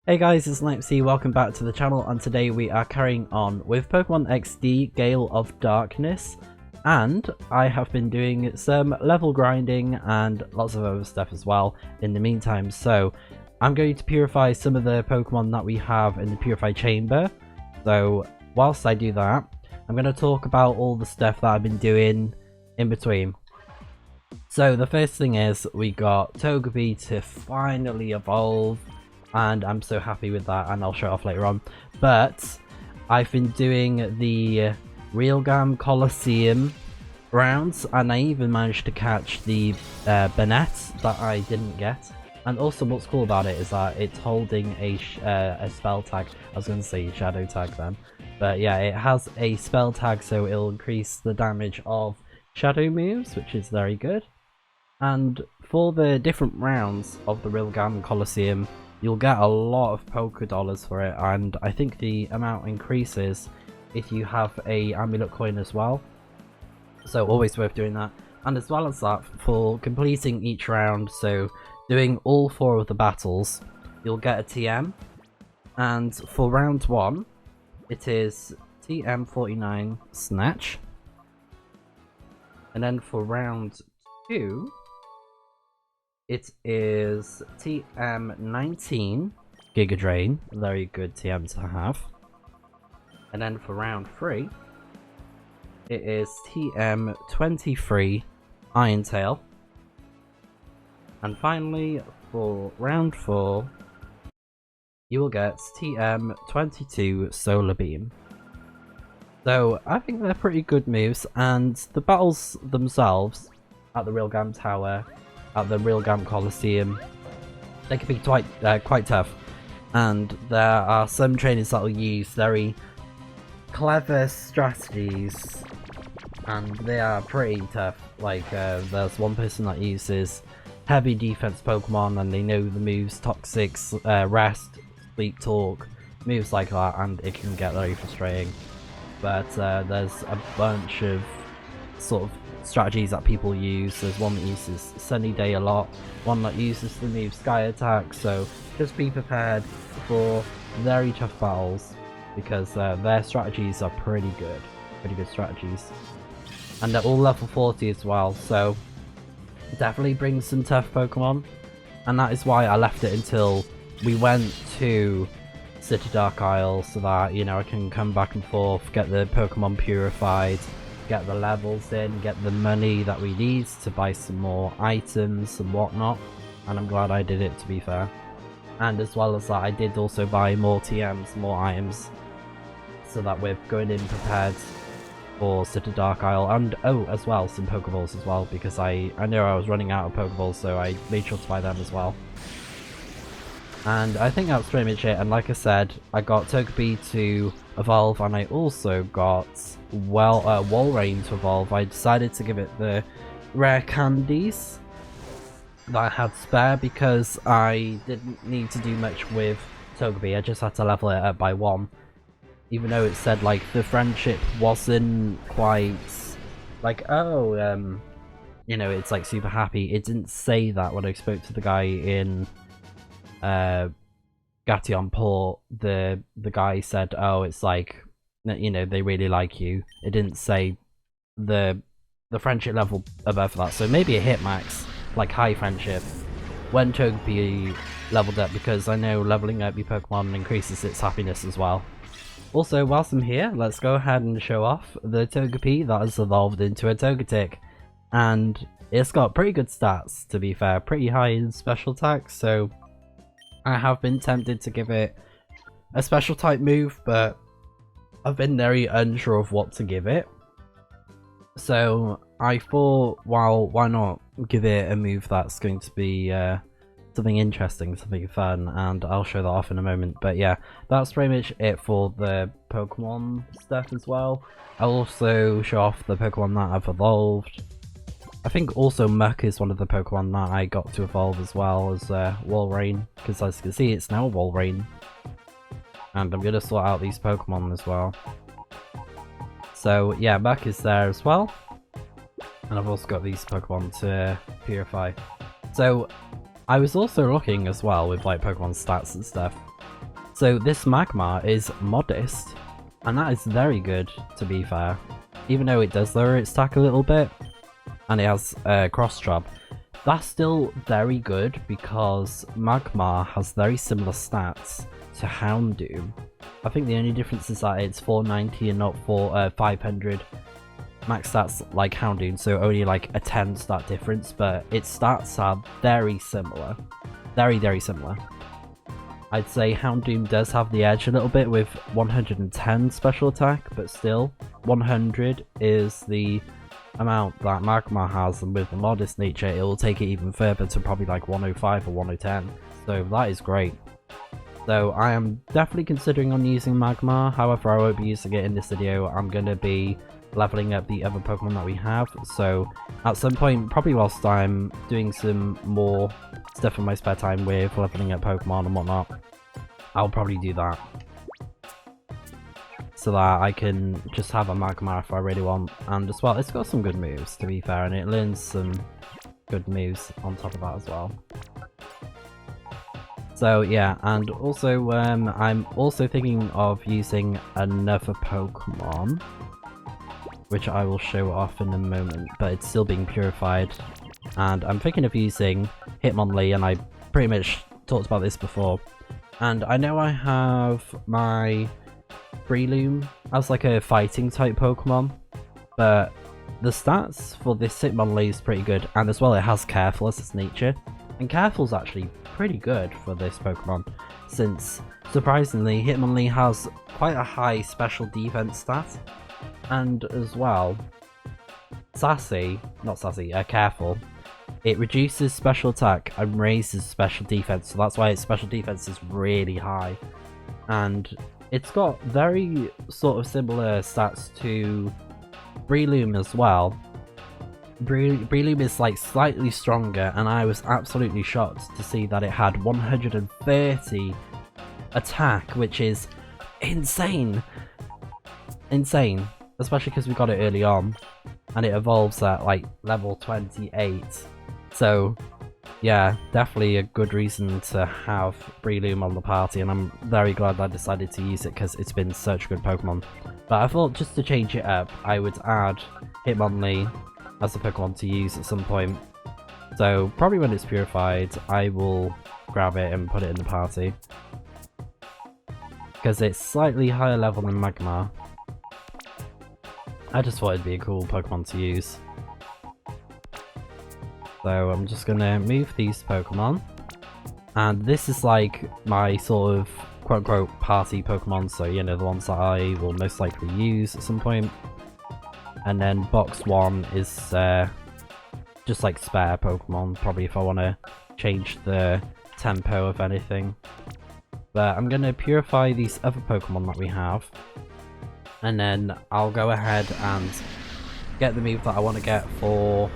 Hey guys, it's Snipezy, welcome back to the channel, and today we are carrying on with Pokemon XD Gale of Darkness, and I have been doing some level grinding and lots of other stuff as well in the meantime. So I'm going to purify some of the Pokemon that we have in the Purify Chamber. So whilst I do that, I'm going to talk about all the stuff that I've been doing in between. So the first thing is we got Togepi to finally evolve, and I'm so happy with that, and I'll show it off later on. But I've been doing the Realgam Coliseum rounds, and I even managed to catch the Bennett that I didn't get. And also what's cool about it is that it's holding a spell tag. I was going to say shadow tag then. But yeah, it has a spell tag, so it'll increase the damage of shadow moves, which is very good. And for the different rounds of the Realgam Coliseum, you'll get a lot of Poké Dollars for it, and I think the amount increases if you have a Amulet Coin as well. So always worth doing that. And as well as that, for completing each round, so doing all 4 of the battles, you'll get a TM. And for round 1, it is TM49 Snatch. And then for round 2, it is TM19 Giga Drain, very good TM to have. And then for round 3, it is TM23 Iron Tail. And finally, for round 4, you will get TM22 Solar Beam. So I think they're pretty good moves, and the battles themselves at the Realgam Tower, at the Realgam Coliseum, they can be quite tough, and there are some trainers that will use very clever strategies, and they are pretty tough. Like there's one person that uses heavy defense Pokemon, and they know the moves Toxic, Rest, Sleep Talk, moves like that, and it can get very frustrating. But there's a bunch of sort of strategies that people use. There's one that uses Sunny Day a lot, one that uses the move Sky Attack, so just be prepared for very tough battles, because their strategies are pretty good strategies. And they're all level 40 as well, so definitely brings some tough Pokemon, and that is why I left it until we went to City Dark Isle, so that, you know, I can come back and forth, get the Pokemon purified, get the levels in, get the money that we need to buy some more items and whatnot, and I'm glad I did it, to be fair. And as well as that, I did also buy more TMs, more items, so that we're going in prepared for City Dark Isle, and oh, as well, some Pokeballs as well, because I knew I was running out of Pokeballs, so I made sure to buy them as well. And I think that's pretty much it, and like I said, I got Togepi to evolve, and I also got Walrein to evolve. I decided to give it the rare candies that I had spare, because I didn't need to do much with Togepi. I just had to level it up by 1. Even though it said, like, the friendship wasn't quite, like, oh, you know, it's like super happy. It didn't say that when I spoke to the guy in Gation Port. The guy said, oh, it's like, you know, they really like you. It didn't say the friendship level above that, so maybe it hit max, like high friendship, when Togepi leveled up, because I know leveling up your Pokemon increases its happiness as well. Also, whilst I'm here, let's go ahead and show off the Togepi that has evolved into a Togetic, and it's got pretty good stats, to be fair, pretty high in special attack, so I have been tempted to give it a special type move, but I've been very unsure of what to give it. So I thought, well, why not give it a move that's going to be something interesting, something fun, and I'll show that off in a moment. But yeah, that's pretty much it for the Pokemon stuff as well. I'll also show off the Pokemon that I've evolved. I think also Muck is one of the Pokemon that I got to evolve as well as Walrein, because as you can see, it's now Walrein. And I'm going to sort out these Pokemon as well. So yeah, Muck is there as well. And I've also got these Pokemon to purify. So I was also looking as well with like Pokemon stats and stuff. So this Magmar is modest, and that is very good, to be fair. Even though it does lower its attack a little bit, and it has cross trap, that's still very good because Magmar has very similar stats to Houndoom. I think the only difference is that it's 490 and not 500 max stats like Houndoom, so only like a 10 stat difference, but its stats are very similar. Very similar. I'd say Houndoom does have the edge a little bit with 110 special attack, but still, 100 is the amount that Magmar has, and with the modest nature, it will take it even further to probably like 105 or 110. So that is great. So I am definitely considering on using Magmar, however I won't be using it in this video. I'm going to be leveling up the other Pokemon that we have, so at some point, probably whilst I'm doing some more stuff in my spare time with leveling up Pokemon and whatnot, I'll probably do that. So that I can just have a Magmar if I really want, and as well, it's got some good moves to be fair, and it learns some good moves on top of that as well. So yeah, and also I'm also thinking of using another Pokemon, which I will show off in a moment, but it's still being purified. And I'm thinking of using Hitmonlee, and I pretty much talked about this before. And I know I have my Breloom as like a fighting type Pokemon, but the stats for this Hitmonlee is pretty good, and as well it has Careful as its nature. And Careful's actually pretty good for this Pokemon, since surprisingly Hitmonlee has quite a high special defense stat, and as well Careful, it reduces special attack and raises special defense, so that's why its special defense is really high. And it's got very sort of similar stats to Breloom as well. Breloom is like slightly stronger, and I was absolutely shocked to see that it had 130 attack, which is insane. Insane, especially because we got it early on, and it evolves at like level 28. So yeah, definitely a good reason to have Breloom on the party, and I'm very glad I decided to use it because it's been such a good Pokemon. But I thought just to change it up, I would add Hitmonlee as a Pokemon to use at some point. So probably when it's purified, I will grab it and put it in the party, because it's slightly higher level than Magmar. I just thought it'd be a cool Pokemon to use. So I'm just gonna move these Pokemon, and this is like my sort of quote-unquote party Pokemon, so you know, the ones that I will most likely use at some point. And then box 1 is just like spare Pokemon, probably if I want to change the tempo of anything. But I'm gonna purify these other Pokemon that we have, and then I'll go ahead and get the move that I want to get for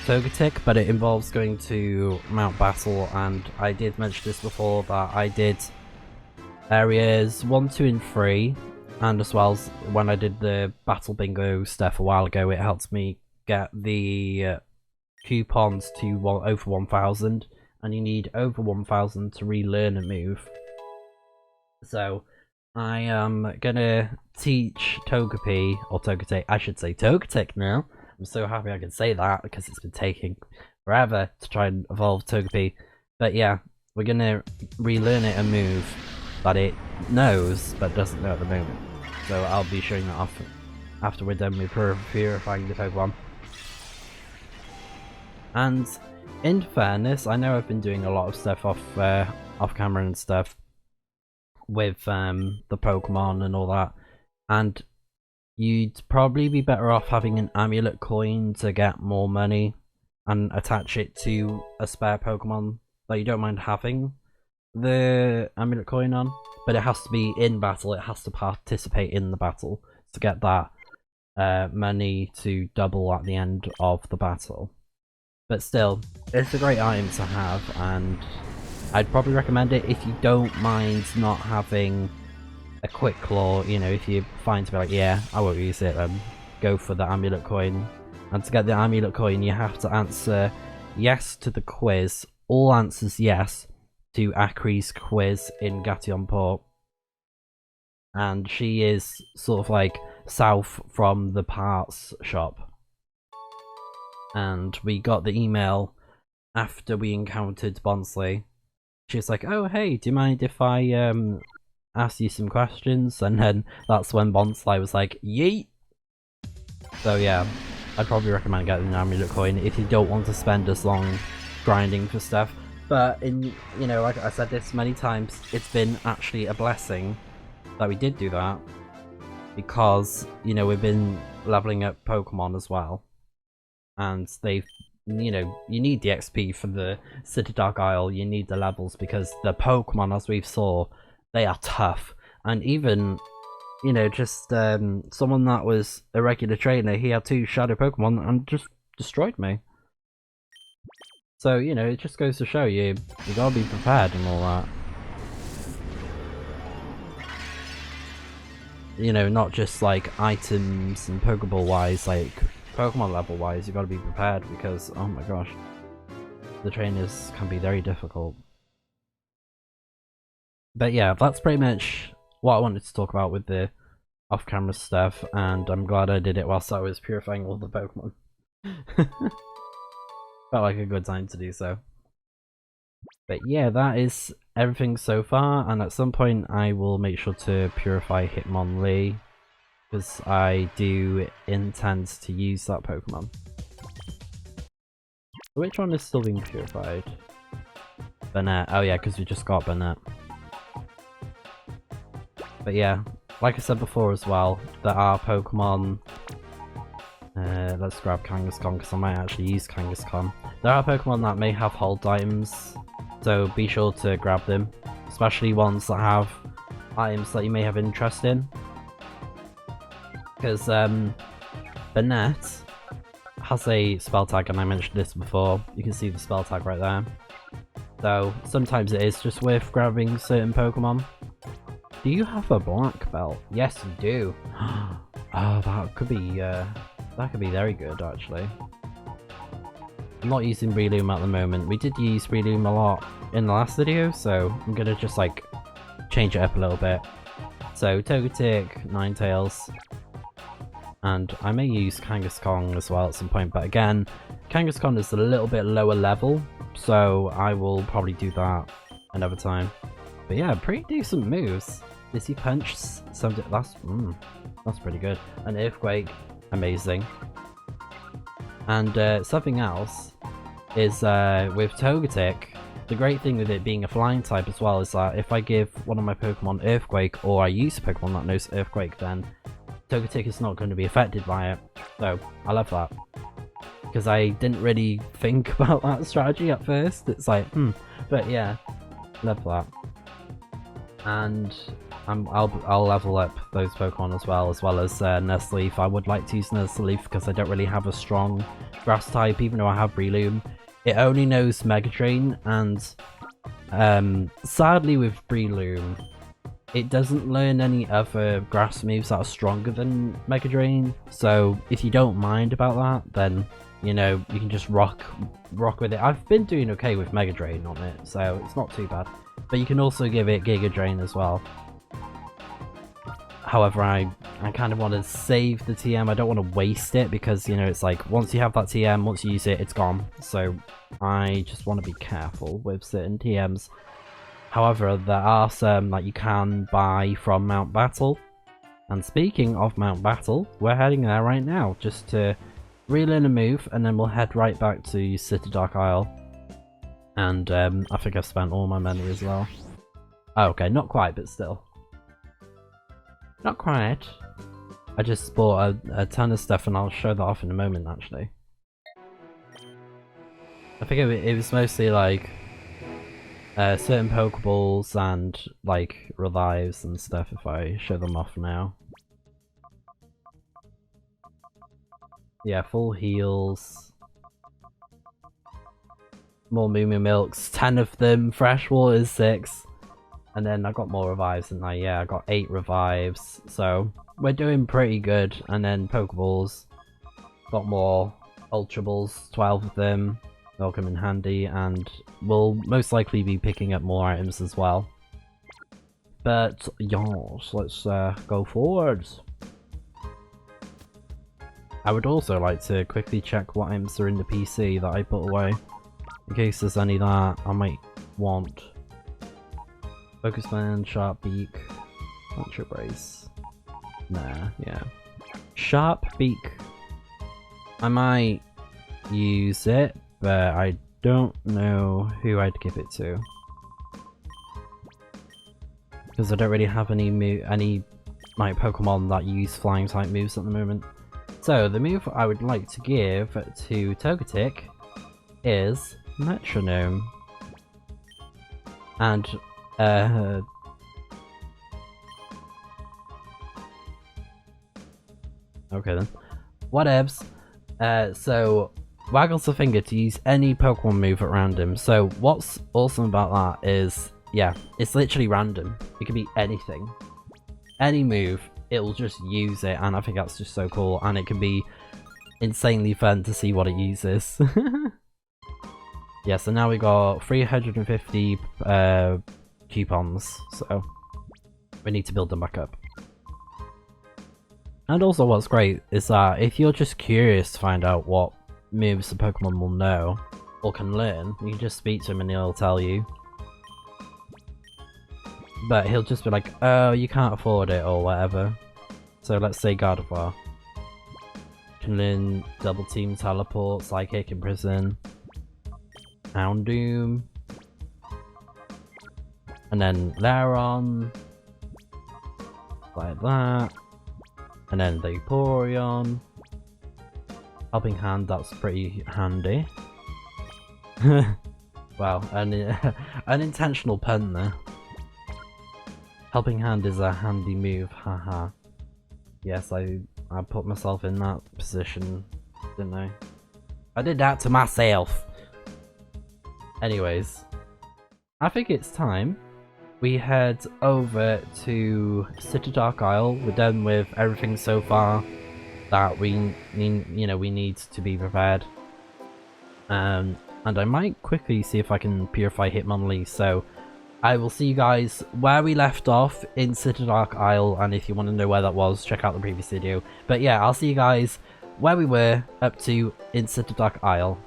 Togetic, but it involves going to Mount Battle, and I did mention this before that I did areas 1, 2 and 3, and as well as when I did the Battle Bingo stuff a while ago, it helped me get the coupons to over 1000, and you need over 1000 to relearn a move. So I am gonna teach Togepi, or Togetic, I should say Togetic now. I'm so happy I can say that because it's been taking forever to try and evolve Togepi. But yeah, we're gonna relearn it a move that it knows but doesn't know at the moment. So I'll be showing that off after we're done with purifying the Pokemon. And in fairness, I know I've been doing a lot of stuff off camera and stuff with the Pokemon and all that, and you'd probably be better off having an amulet coin to get more money and attach it to a spare Pokemon that you don't mind having the amulet coin on, but it has to be in battle, it has to participate in the battle to get that money to double at the end of the battle. But still, it's a great item to have, and I'd probably recommend it if you don't mind not having a quick claw. You know, if you find to be like, yeah, I won't use it, then go for the amulet coin. And to get the amulet coin, you have to answer yes to the quiz. All answers yes, to Akri's quiz in Gationport. And she is sort of like south from the parts shop. And we got the email after we encountered Bonsley. She was like, oh hey, do you mind if I ask you some questions? And then that's when Bonsley was like, yeet! So yeah, I'd probably recommend getting an amulet coin if you don't want to spend as long grinding for stuff. But like I said this many times, it's been actually a blessing that we did do that, because we've been leveling up Pokemon as well, and they've you need the XP for the City Dark Isle, you need the levels, because the Pokemon, as we've saw, they are tough. And even just someone that was a regular trainer, he had 2 shadow Pokemon and just destroyed me. So it just goes to show you gotta be prepared and all that. Not just like items and Pokeball wise, like Pokemon level wise, you gotta be prepared, because oh my gosh, the trainers can be very difficult. But yeah, that's pretty much what I wanted to talk about with the off-camera stuff, and I'm glad I did it whilst I was purifying all the Pokemon. Felt like a good time to do so. But yeah, that is everything so far, and at some point I will make sure to purify Hitmonlee, because I do intend to use that Pokemon. Which one is still being purified? Burnett. Oh yeah, because we just got Burnett. But yeah, like I said before as well, there are Pokemon... let's grab Kangaskhan, because I might actually use Kangaskhan. There are Pokemon that may have hold items, so be sure to grab them, especially ones that have items that you may have interest in. Because Burnett has a spell tag, and I mentioned this before, you can see the spell tag right there. So sometimes it is just worth grabbing certain Pokemon. Do you have a black belt? Yes, you do. Oh, that could be very good, actually. I'm not using Breloom at the moment. We did use Breloom a lot in the last video, so I'm gonna just like change it up a little bit. So Togetic, Ninetales, and I may use Kangaskhan as well at some point, but again, Kangaskhan is a little bit lower level, so I will probably do that another time. But yeah, pretty decent moves. Dizzy Punch, that's pretty good. An Earthquake, amazing. And something else is with Togetic, the great thing with it being a flying type as well is that if I give one of my Pokemon Earthquake, or I use a Pokemon that knows Earthquake, then Togetic is not going to be affected by it. So I love that, because I didn't really think about that strategy at first. It's like, but yeah, love that. And I'll level up those Pokemon as well as Nuzleaf. I would like to use Nuzleaf because I don't really have a strong grass type, even though I have Breloom. It only knows Mega Drain, and sadly with Breloom, it doesn't learn any other grass moves that are stronger than Mega Drain. So if you don't mind about that, then you can just rock with it. I've been doing okay with Mega Drain on it, so it's not too bad. But you can also give it Giga Drain as well. However, I kind of want to save the TM. I don't want to waste it, because it's like once you have that TM, once you use it, it's gone. So I just want to be careful with certain TMs. However, there are some that you can buy from Mount Battle. And speaking of Mount Battle, we're heading there right now just to relearn a move, and then we'll head right back to City Dark Isle. And I think I've spent all my money as well. Oh, okay, not quite, but still. Not quite. I just bought a ton of stuff, and I'll show that off in a moment, actually. I think it was mostly like certain Pokeballs and like revives and stuff, if I show them off now. Yeah, full heals. More Moo Moo Milks, 10 of them, Freshwater 6. And then I got more revives, and I got 8 revives. So we're doing pretty good. And then Pokeballs, got more Ultra Balls, 12 of them. They'll come in handy, and we'll most likely be picking up more items as well. But yes, let's go forwards. I would also like to quickly check what items are in the PC that I put away, in case there's any that I might want. Focus band, sharp beak, launcher brace. Nah, yeah. Sharp beak. I might use it, but I don't know who I'd give it to. Because I don't really have any like Pokemon that use flying type moves at the moment. So the move I would like to give to Togetic is Metronome. And okay then. Whatevs. So waggles the finger to use any Pokemon move at random. So what's awesome about that is, yeah, it's literally random. It could be anything. Any move, it'll just use it, and I think that's just so cool, and it can be insanely fun to see what it uses. Yeah, so now we got 350 coupons, so we need to build them back up. And also what's great is that if you're just curious to find out what moves the Pokemon will know, or can learn, you can just speak to him and he'll tell you. But he'll just be like, oh, you can't afford it, or whatever. So let's say Gardevoir. Can learn Double Team, Teleport, Psychic, Imprison, Houndoom. And then Lairon. Like that. And then Vaporeon. Helping Hand, that's pretty handy. Wow, an unintentional pun there. Helping Hand is a handy move, haha. Yes, I put myself in that position, didn't I? I did that to myself! Anyways, I think it's time we head over to City Dark Isle. We're done with everything so far that we need to be prepared. And I might quickly see if I can purify Hitmonlee, so I will see you guys where we left off in City Dark Isle, and if you want to know where that was, check out the previous video. But yeah, I'll see you guys where we were up to in City Dark Isle.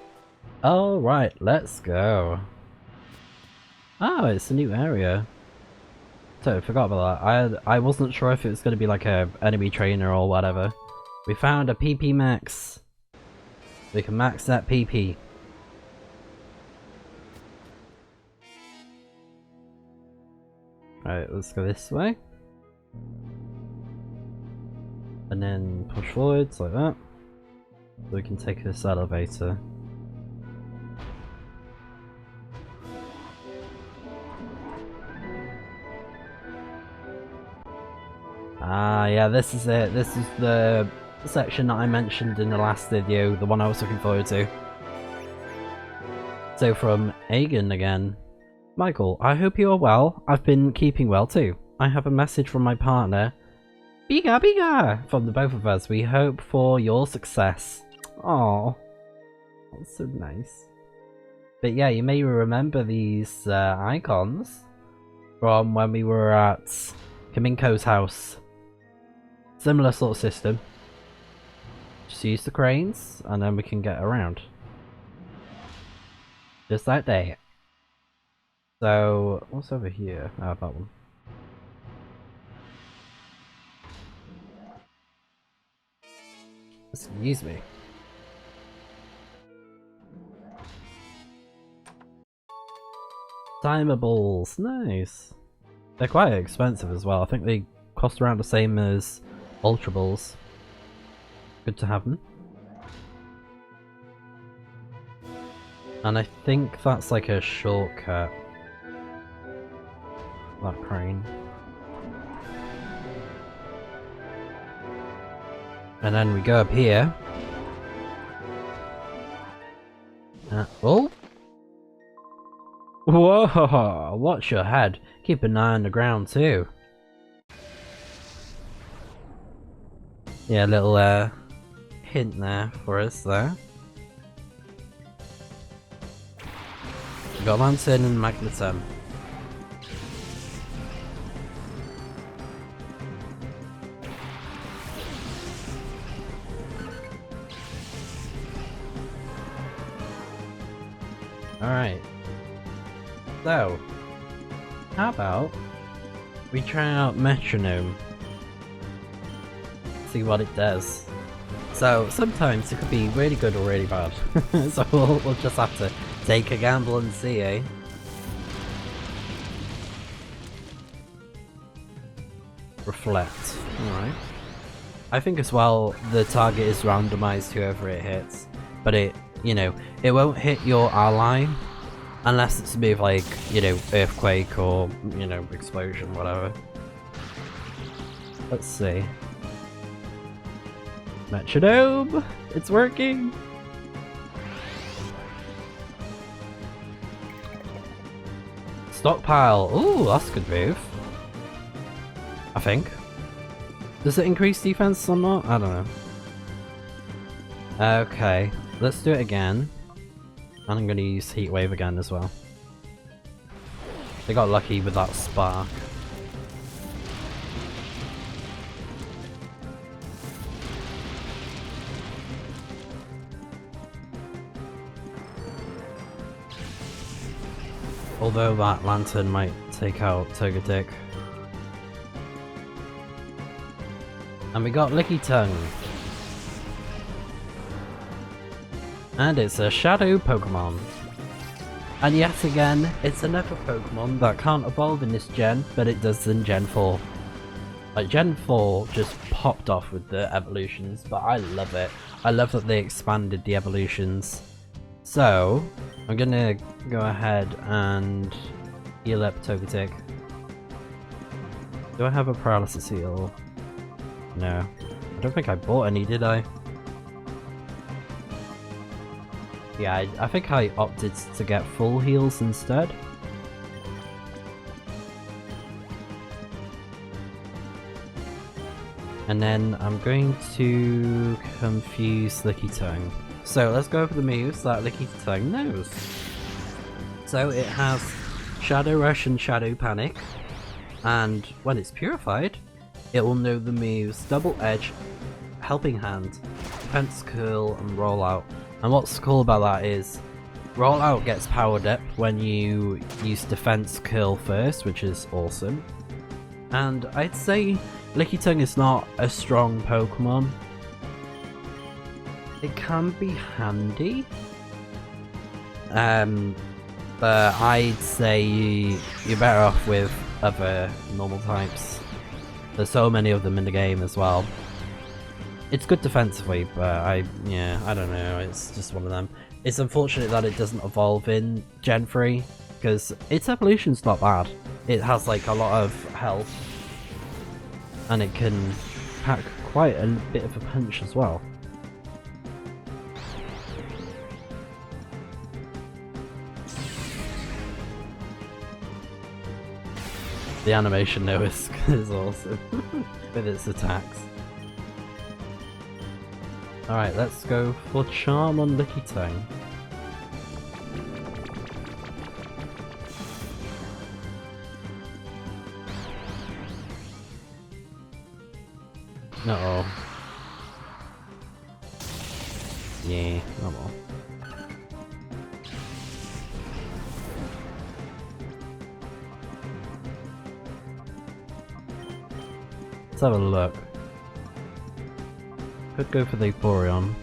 Alright, let's go. Oh, it's a new area. Totally forgot about that. I wasn't sure if it was going to be like a enemy trainer or whatever. We found a PP max. We can max that PP. Alright, let's go this way. And then push forwards like that. So we can take this elevator. Ah, yeah, this is it. This is the section that I mentioned in the last video, the one I was looking forward to. So from Aegon again. Michael, I hope you are well. I've been keeping well too. I have a message from my partner. Biga biga! From the both of us, we hope for your success. Aww. That's so nice. But yeah, you may remember these icons from when we were at Kaminko's house. Similar sort of system. Just use the cranes and then we can get around. Just like that. So, what's over here? Oh, that one. Excuse me. Timer balls, nice. They're quite expensive as well. I think they cost around the same as Ultra Balls. Good to have them. And I think that's like a shortcut. That crane. And then we go up here. Oh! Whoa! Watch your head. Keep an eye on the ground too. Yeah, a little hint there for us there. got Lantern and Magneton. Alright. So, how about we try out Metronome? See what it does. So, sometimes it could be really good or really bad. So we'll just have to take a gamble and see, eh? Reflect. Alright. I think as well, the target is randomized whoever it hits. But it, you know, it won't hit your ally unless it's a move like, you know, Earthquake or, you know, Explosion, whatever. Let's see. Metronome! It's working! Stockpile! Ooh, that's a good move. I think. Does it increase defense or not? I don't know. Okay, let's do it again. And I'm gonna use Heat Wave again as well. They got lucky with that spark. Although that Lantern might take out Togetic. And we got Licky Tongue. And it's a Shadow Pokemon. And yet again, it's another Pokemon that can't evolve in this gen, but it does in Gen 4. Like, Gen 4 just popped off with the evolutions, but I love it. I love that they expanded the evolutions. So, I'm gonna go ahead and heal up Togetic. Do I have a Paralysis heal? No. I don't think I bought any, did I? Yeah, I think I opted to get full heals instead. And then I'm going to confuse Licky Tongue. So let's go over the moves that Licky Tongue knows. So it has Shadow Rush and Shadow Panic, and when it's purified, it will know the moves Double Edge, Helping Hand, Defense Curl, and Roll Out. And what's cool about that is, Roll Out gets powered up when you use Defense Curl first, which is awesome. And I'd say Licky Tongue is not a strong Pokemon. It can be handy, but I'd say you're better off with other normal types. There's so many of them in the game as well. It's good defensively, but I don't know, it's just one of them. It's unfortunate that it doesn't evolve in Gen 3, because its evolution's not bad. It has like a lot of health, and it can pack quite a bit of a punch as well. The animation though is awesome with its attacks. Alright, let's go for Charm on Licky Tongue. Uh-oh. Yeah, oh well. Let's have a look. Could go for the Vaporeon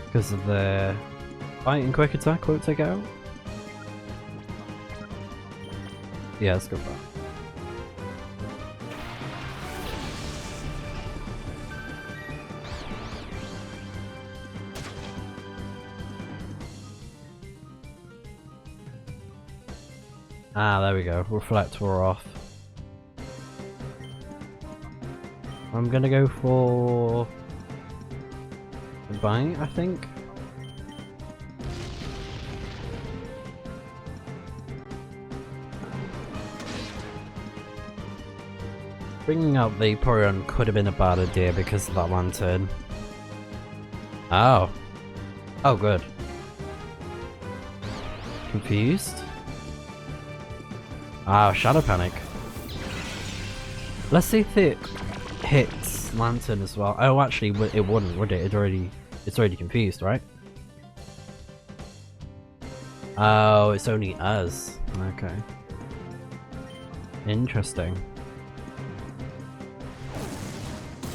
because of their Bite and Quick Attack won't take it out. Yeah, let's go for that. Ah, there we go. Reflect wore off. I'm gonna go for a Bite, I think. Bringing out the Vaporeon could have been a bad idea because of that Lantern. Oh. Oh, good. Confused. Ah, Shadow Panic. Let's see if it hits Lantern as well. Oh, actually, it wouldn't, would it? It's already confused, right? Oh, it's only us. Okay. Interesting.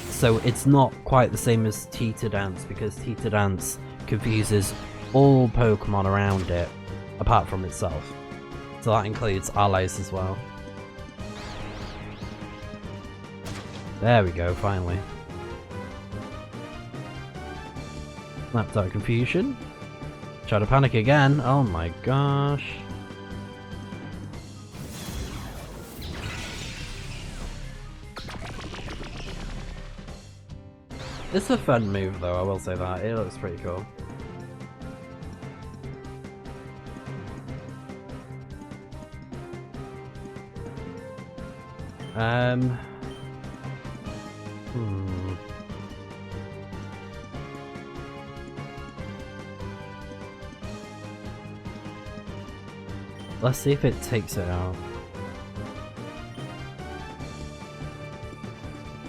So it's not quite the same as Teeter Dance, because Teeter Dance confuses all Pokemon around it, apart from itself. So that includes allies as well. There we go, finally. Snapped out Confusion. Shadow Panic again. Oh my gosh. It's a fun move though, I will say that. It looks pretty cool. Let's see if it takes it out.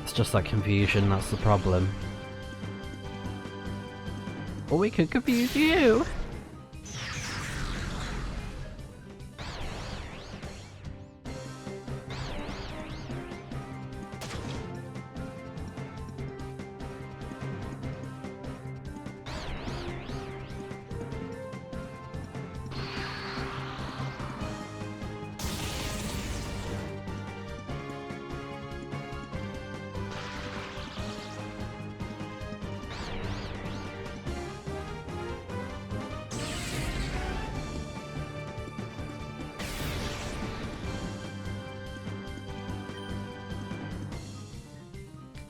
It's just that confusion, that's the problem. Or we could confuse you!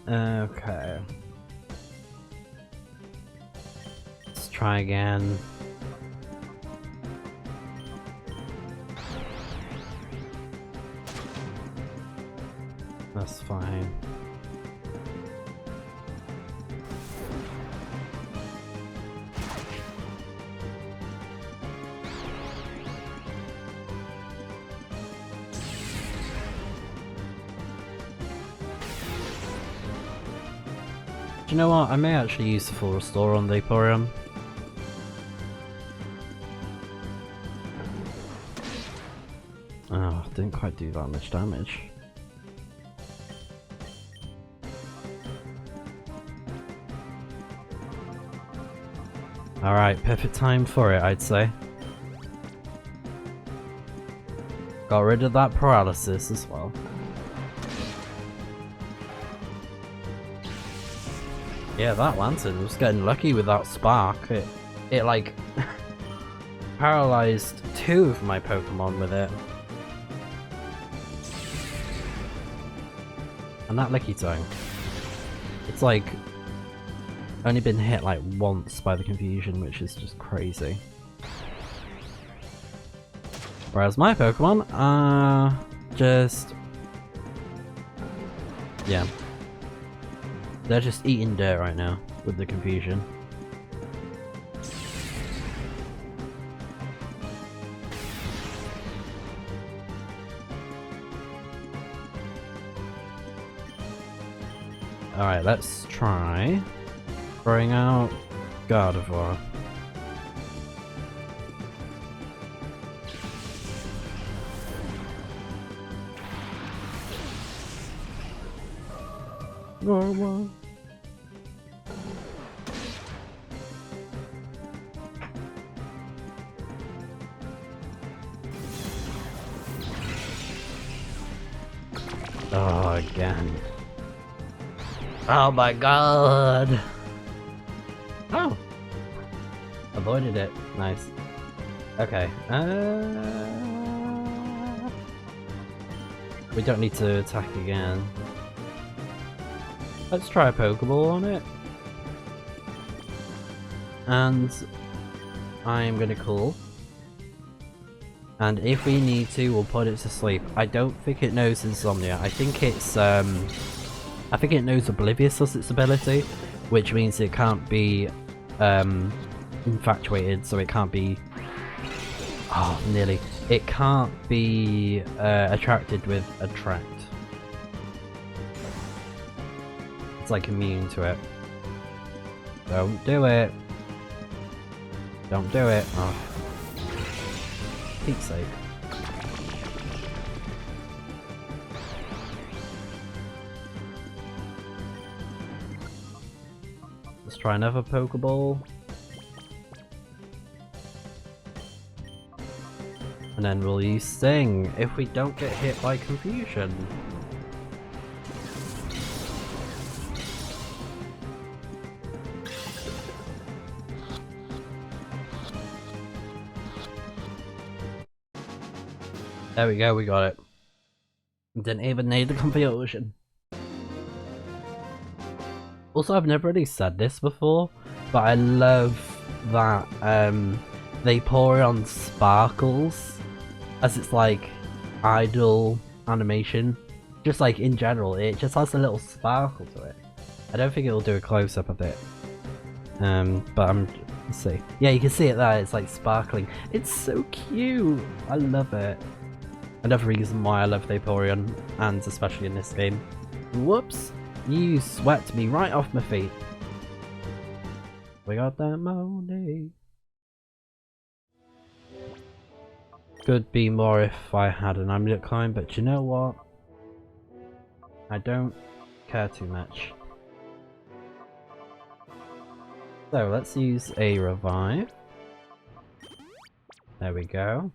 Okay. Let's try again. That's fine. Do you know what? I may actually use the full restore on the Vaporeon. Oh, didn't quite do that much damage. Alright, perfect time for it, I'd say. Got rid of that paralysis as well. Yeah, that Lantern was getting lucky with that spark. It like paralyzed 2 of my Pokemon with it. And that Licky Tongue, it's like only been hit like once by the confusion, which is just crazy. Whereas my Pokemon are just, yeah. They're just eating dirt right now with the confusion. Alright, let's try throwing out Gardevoir. Normal. Oh, again. Oh my god! Oh! Avoided it. Nice. Okay. We don't need to attack again. Let's try a Pokeball on it. And I'm gonna call. And if we need to, we'll put it to sleep. I don't think it knows Insomnia. I think it's I think it knows Oblivious as its ability, which means it can't be infatuated, so it can't be Oh, nearly. It can't be attracted with attract. It's like immune to it. Don't do it. Don't do it. Oh. Pete's sake. Let's try another Pokeball. And then we'll use Sting if we don't get hit by Confusion. There we go, we got it. Didn't even need the Confusion. Also, I've never really said this before, but I love that they pour it on sparkles, as it's like idle animation. Just like in general, it just has a little sparkle to it. I don't think it'll do a close-up of it. But let's see. Yeah, you can see it there, it's like sparkling. It's so cute! I love it. Another reason why I love Vaporeon, and especially in this game. Whoops! You swept me right off my feet. We got that money. Could be more if I had an amulet climb, but you know what? I don't care too much. So let's use a revive. There we go.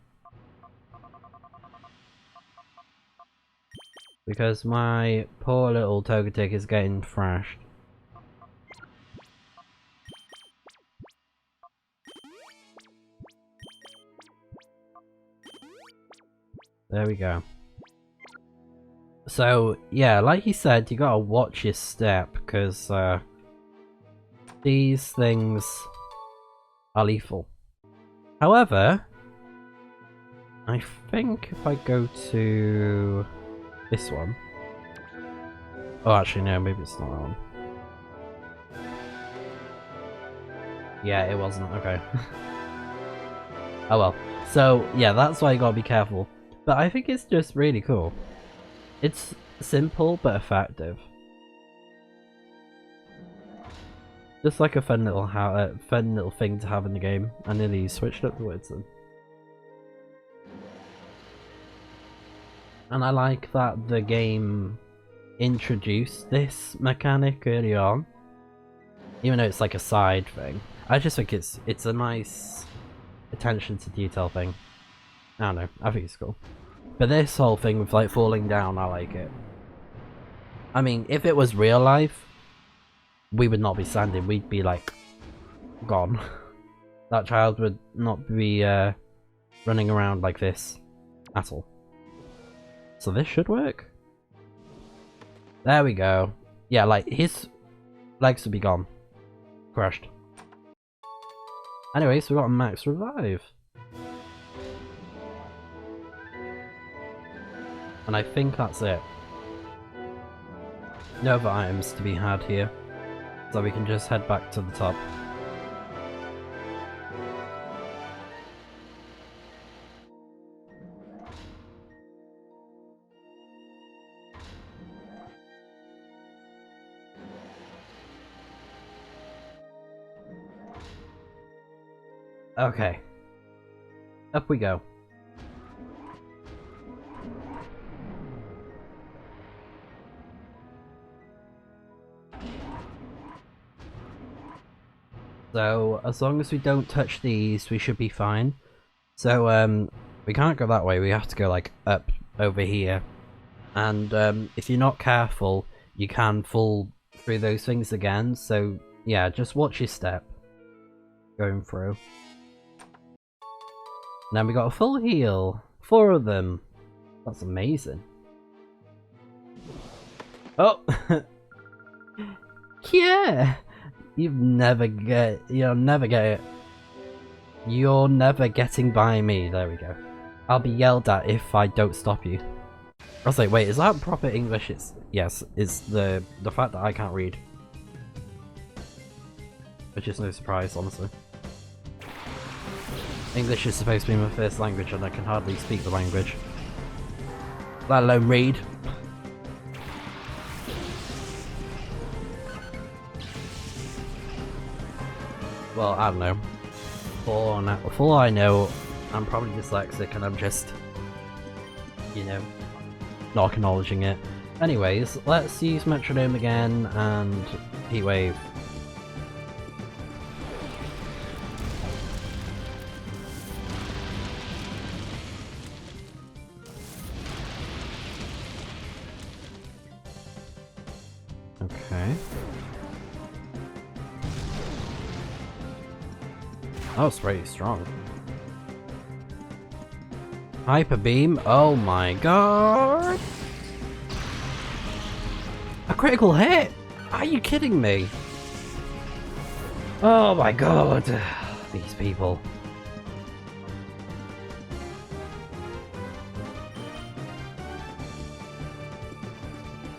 Because my poor little Togetic is getting thrashed. There we go. So, yeah, like you said, you gotta watch your step, because these things are lethal. However, I think if I go to this one. Oh, actually, no, maybe it's not that one. Yeah, it wasn't. Okay. Oh well. So, yeah, that's why you gotta be careful. But I think it's just really cool. It's simple but effective. Just like a fun little thing to have in the game. I nearly switched up the words then. And I like that the game introduced this mechanic early on, even though it's like a side thing. I just think it's a nice attention to detail thing. I don't know, I think it's cool. But this whole thing with like falling down, I like it. I mean, if it was real life, we would not be standing, we'd be like gone. That child would not be running around like this at all. So this should work. There we go. Yeah, like his legs would be gone. Crushed. Anyway, so we got a max revive. And I think that's it. No other items to be had here. So we can just head back to the top. Okay. Up we go. So, as long as we don't touch these, we should be fine. So, we can't go that way, we have to go, like, up over here. And, if you're not careful, you can fall through those things again. So, yeah, just watch your step. Going through. Now we got a full heal. 4 of them. That's amazing. Oh! Yeah! You'll never get it. You're never getting by me. There we go. I'll be yelled at if I don't stop you. I was like, wait, is that proper English? Yes, it's the fact that I can't read. Which is no surprise, honestly. English is supposed to be my first language and I can hardly speak the language. Let alone read. Well, I don't know. For all I know, I'm probably dyslexic and I'm just, you know, not acknowledging it. Anyways, let's use Metronome again and Heatwave. Okay. That was pretty strong. Hyper Beam, oh my god! A critical hit? Are you kidding me? Oh my god, these people.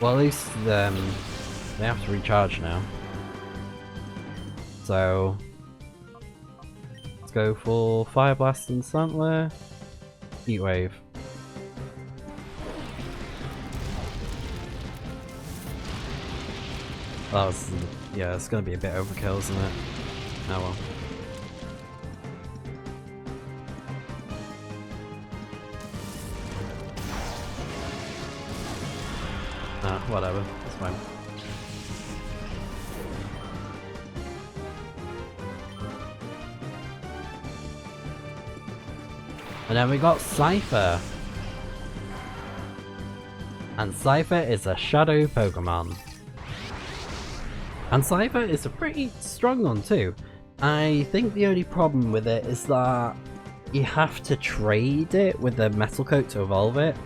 Well, at least they have to recharge now. So let's go for Fire Blast and Santler. Heat Wave. That was, yeah, it's gonna be a bit overkill, isn't it? Oh well. Whatever, it's fine. And then we got Cypher. And Cypher is a shadow Pokemon. And Cypher is a pretty strong one too. I think the only problem with it is that you have to trade it with the Metal Coat to evolve it.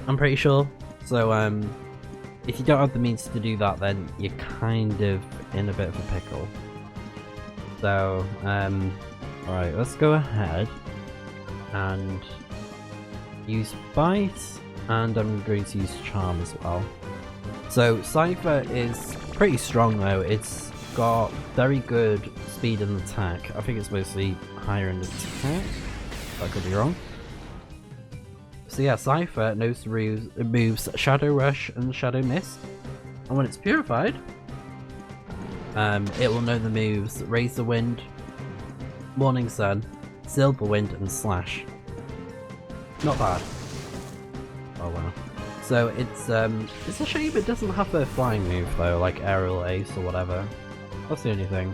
I'm pretty sure. So if you don't have the means to do that, then you're kind of in a bit of a pickle. So alright, let's go ahead and use Bite, and I'm going to use Charm as well. So Cypher is pretty strong though. It's got very good speed and attack. I think it's mostly higher in attack. I could be wrong. So yeah, Cypher knows the moves Shadow Rush and Shadow Mist. And when it's purified, it will know the moves Razor Wind, Morning Sun, Silver Wind, and Slash. Not bad. Oh wow. So it's a shame it doesn't have a flying move though, like Aerial Ace or whatever. That's the only thing.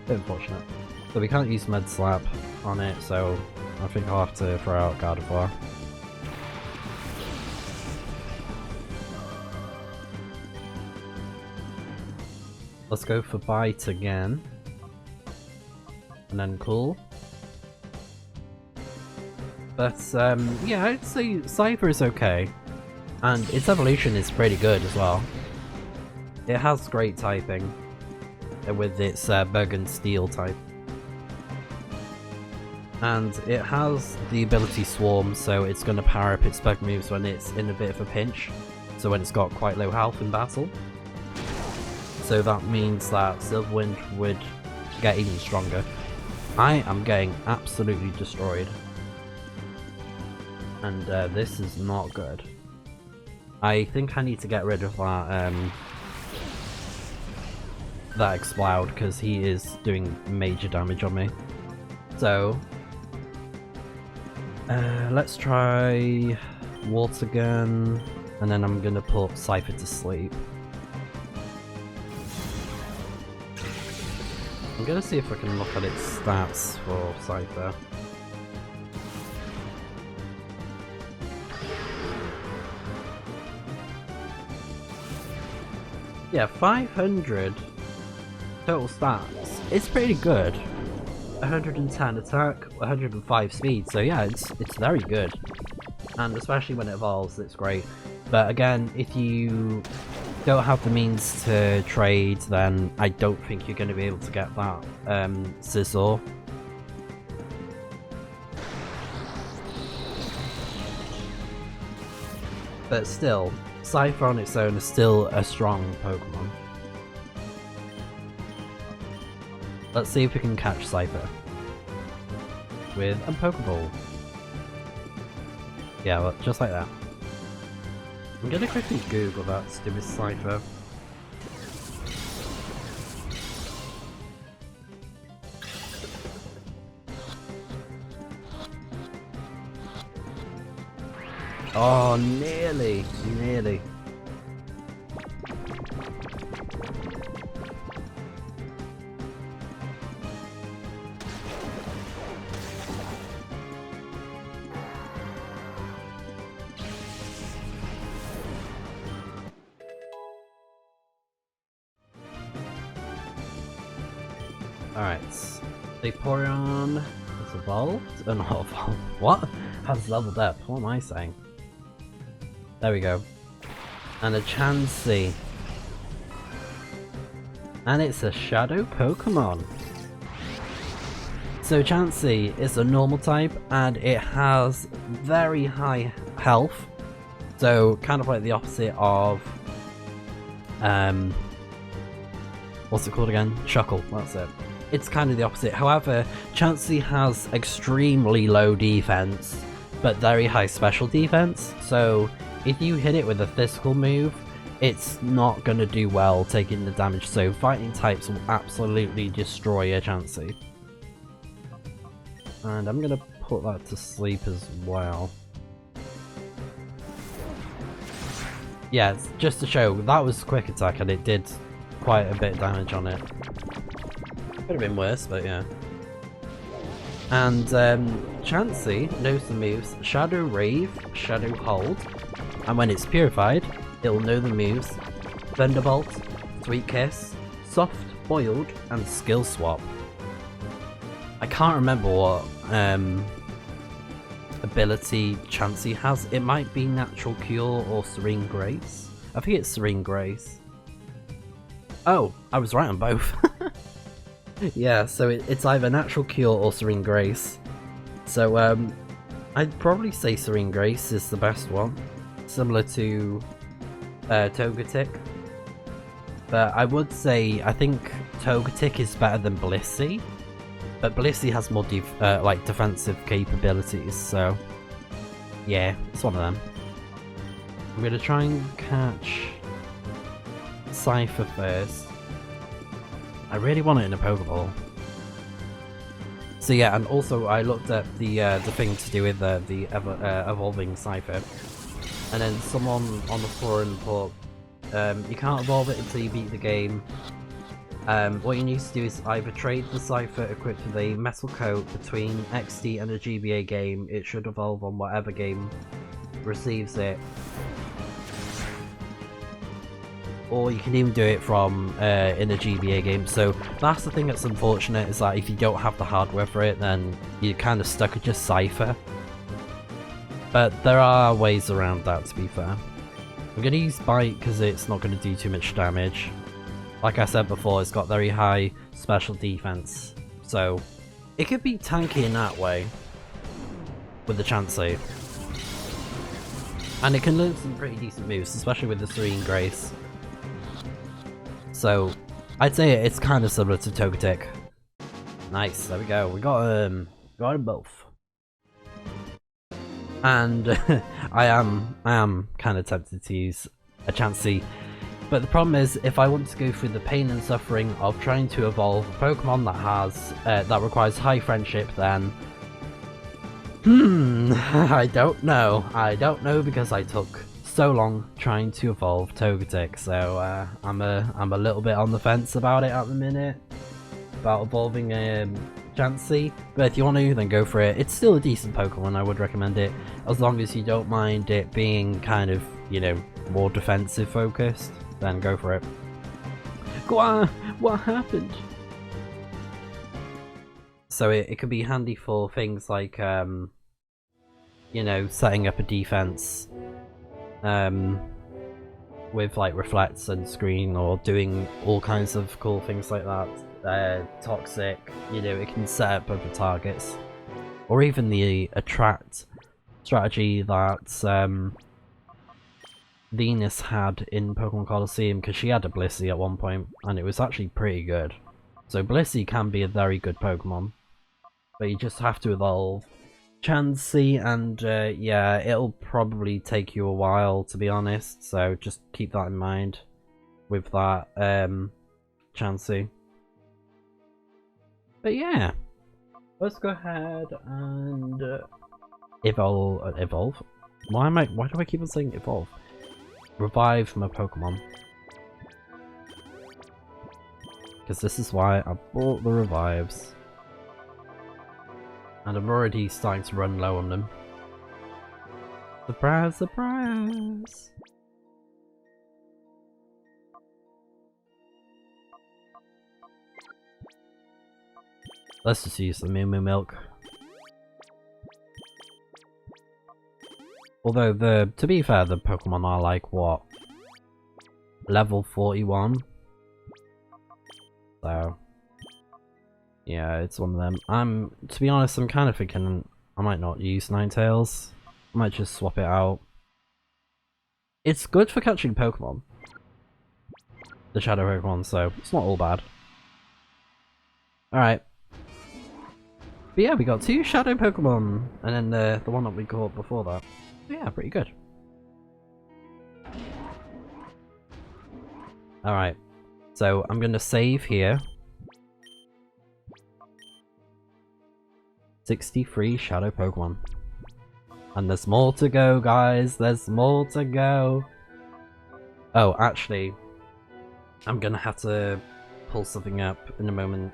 Bit unfortunate. So we can't use Med Slap on it, so I think I'll have to throw out Gardevoir. Let's go for Bite again. And then Cool. But yeah, I'd say Cypher is okay. And its evolution is pretty good as well. It has great typing with its Bug and Steel type. And it has the ability Swarm, so it's going to power up its bug moves when it's in a bit of a pinch. So when it's got quite low health in battle. So that means that Silverwind would get even stronger. I am getting absolutely destroyed. And this is not good. I think I need to get rid of that that Explode, because he is doing major damage on me. So let's try Water Gun, and then I'm gonna put Cypher to sleep. I'm gonna see if I can look at its stats for Cypher. Yeah, 500 total stats. It's pretty good. 110 attack, 105 speed, so yeah, it's very good. And especially when it evolves, it's great. But again, if you don't have the means to trade, then I don't think you're going to be able to get that Scizor. But still, Cypher on its own is still a strong Pokemon. Let's see if we can catch Cypher. with a Pokeball. Yeah, well, just like that. I'm gonna quickly Google that to do with Cypher. Oh, nearly, nearly. Alright, Vaporeon has evolved? Not evolved. What? Has leveled up. What am I saying? There we go. And a Chansey. And it's a Shadow Pokemon. So Chansey is a normal type and it has very high health. So kind of like the opposite of what's it called again? Shuckle, that's it. It's kind of the opposite. However, Chansey has extremely low defense, but very high special defense. So if you hit it with a physical move, it's not going to do well taking the damage. So fighting types will absolutely destroy a Chansey. And I'm going to put that to sleep as well. Yeah, just to show, that was quick attack and it did quite a bit of damage on it. Could have been worse, but yeah. And Chansey knows the moves Shadow Rave, Shadow Hold, and when it's purified, it'll know the moves Thunderbolt, Sweet Kiss, Soft Boiled, and Skill Swap. I can't remember what ability Chansey has. It might be Natural Cure or Serene Grace. I think it's Serene Grace. Oh, I was right on both. Yeah, so it's either Natural Cure or Serene Grace. So I'd probably say Serene Grace is the best one, similar to Togetic. But I would say I think Togetic is better than Blissey, but Blissey has more like defensive capabilities. So yeah, it's one of them. I'm gonna try and catch Cypher first. I really want it in a Pokeball. So yeah, and also I looked at the thing to do with the evolving Cypher, and then someone on the forum put, you can't evolve it until you beat the game. What you need to do is either trade the Cypher equipped with a metal coat between XD and a GBA game. It should evolve on whatever game receives it. Or you can even do it from in a GBA game. So that's the thing that's unfortunate, is that if you don't have the hardware for it, then you're kind of stuck with just Cypher. But there are ways around that, to be fair. I'm going to use Bite because it's not going to do too much damage. Like I said before, it's got very high special defense, so it could be tanky in that way with the Chansey. And it can learn some pretty decent moves, especially with the Serene Grace. So I'd say it's kind of similar to Togetic. Nice, there we go. We got them both. And I am kind of tempted to use a Chansey, but the problem is, if I want to go through the pain and suffering of trying to evolve a Pokemon that has that requires high friendship, then I don't know. I don't know, because I took so long trying to evolve Togetic, so I'm a little bit on the fence about it at the minute, about evolving Chansey. But if you want to, then go for it. It's still a decent Pokemon. I would recommend it, as long as you don't mind it being kind of, you know, more defensive focused. Then go for it. Go on, what happened? So it could be handy for things like you know, setting up a defense with like reflects and screen, or doing all kinds of cool things like that. Toxic, you know, it can set up other targets, or even the attract strategy that Venus had in Pokemon Colosseum, because she had a Blissey at one point and it was actually pretty good. So Blissey can be a very good Pokemon. But you just have to evolve Chansey, and yeah, it'll probably take you a while, to be honest, so just keep that in mind with that Chansey. But yeah, let's go ahead and evolve. Why do I keep on saying evolve? Revive my Pokemon. Because this is why I bought the revives. And I'm already starting to run low on them. Surprise, surprise! Let's just use the Moo Moo Milk. Although to be fair, the Pokemon are like what? Level 41? So yeah, it's one of them. To be honest, I'm kind of thinking I might not use Ninetales. I might just swap it out. It's good for catching Pokemon. The Shadow Pokemon, so it's not all bad. Alright. But yeah, we got 2 Shadow Pokemon, and then the one that we caught before that. Yeah, pretty good. Alright. So I'm gonna save here. 63 Shadow Pokemon. And there's more to go, guys. There's more to go. Oh, actually, I'm gonna have to pull something up in a moment.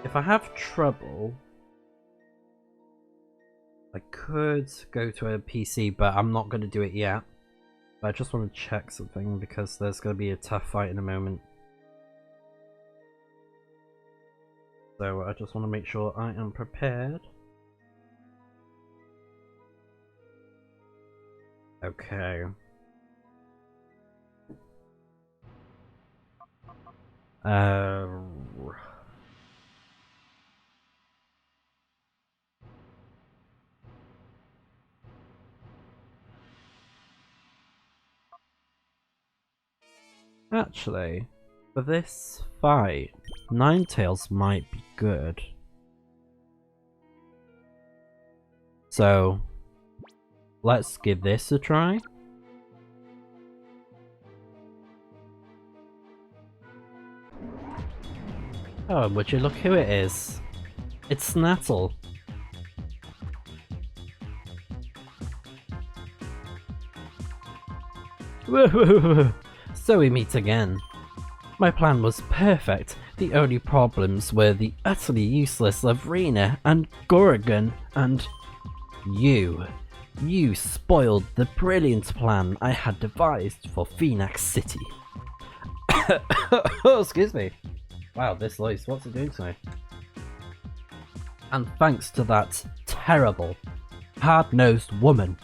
If I have trouble, I could go to a PC, but I'm not gonna do it yet. But I just want to check something because there's gonna be a tough fight in a moment. So I just want to make sure I am prepared. Okay. Actually, for this fight, Ninetales might be good. So, let's give this a try. Oh, would you look who it is? It's Snattle. So we meet again. My plan was perfect. The only problems were the utterly useless Lavrina and Gorgon, and you. You spoiled the brilliant plan I had devised for Phoenix City. Oh, excuse me. Wow, this voice, what's it doing to me? And thanks to that terrible, hard-nosed woman,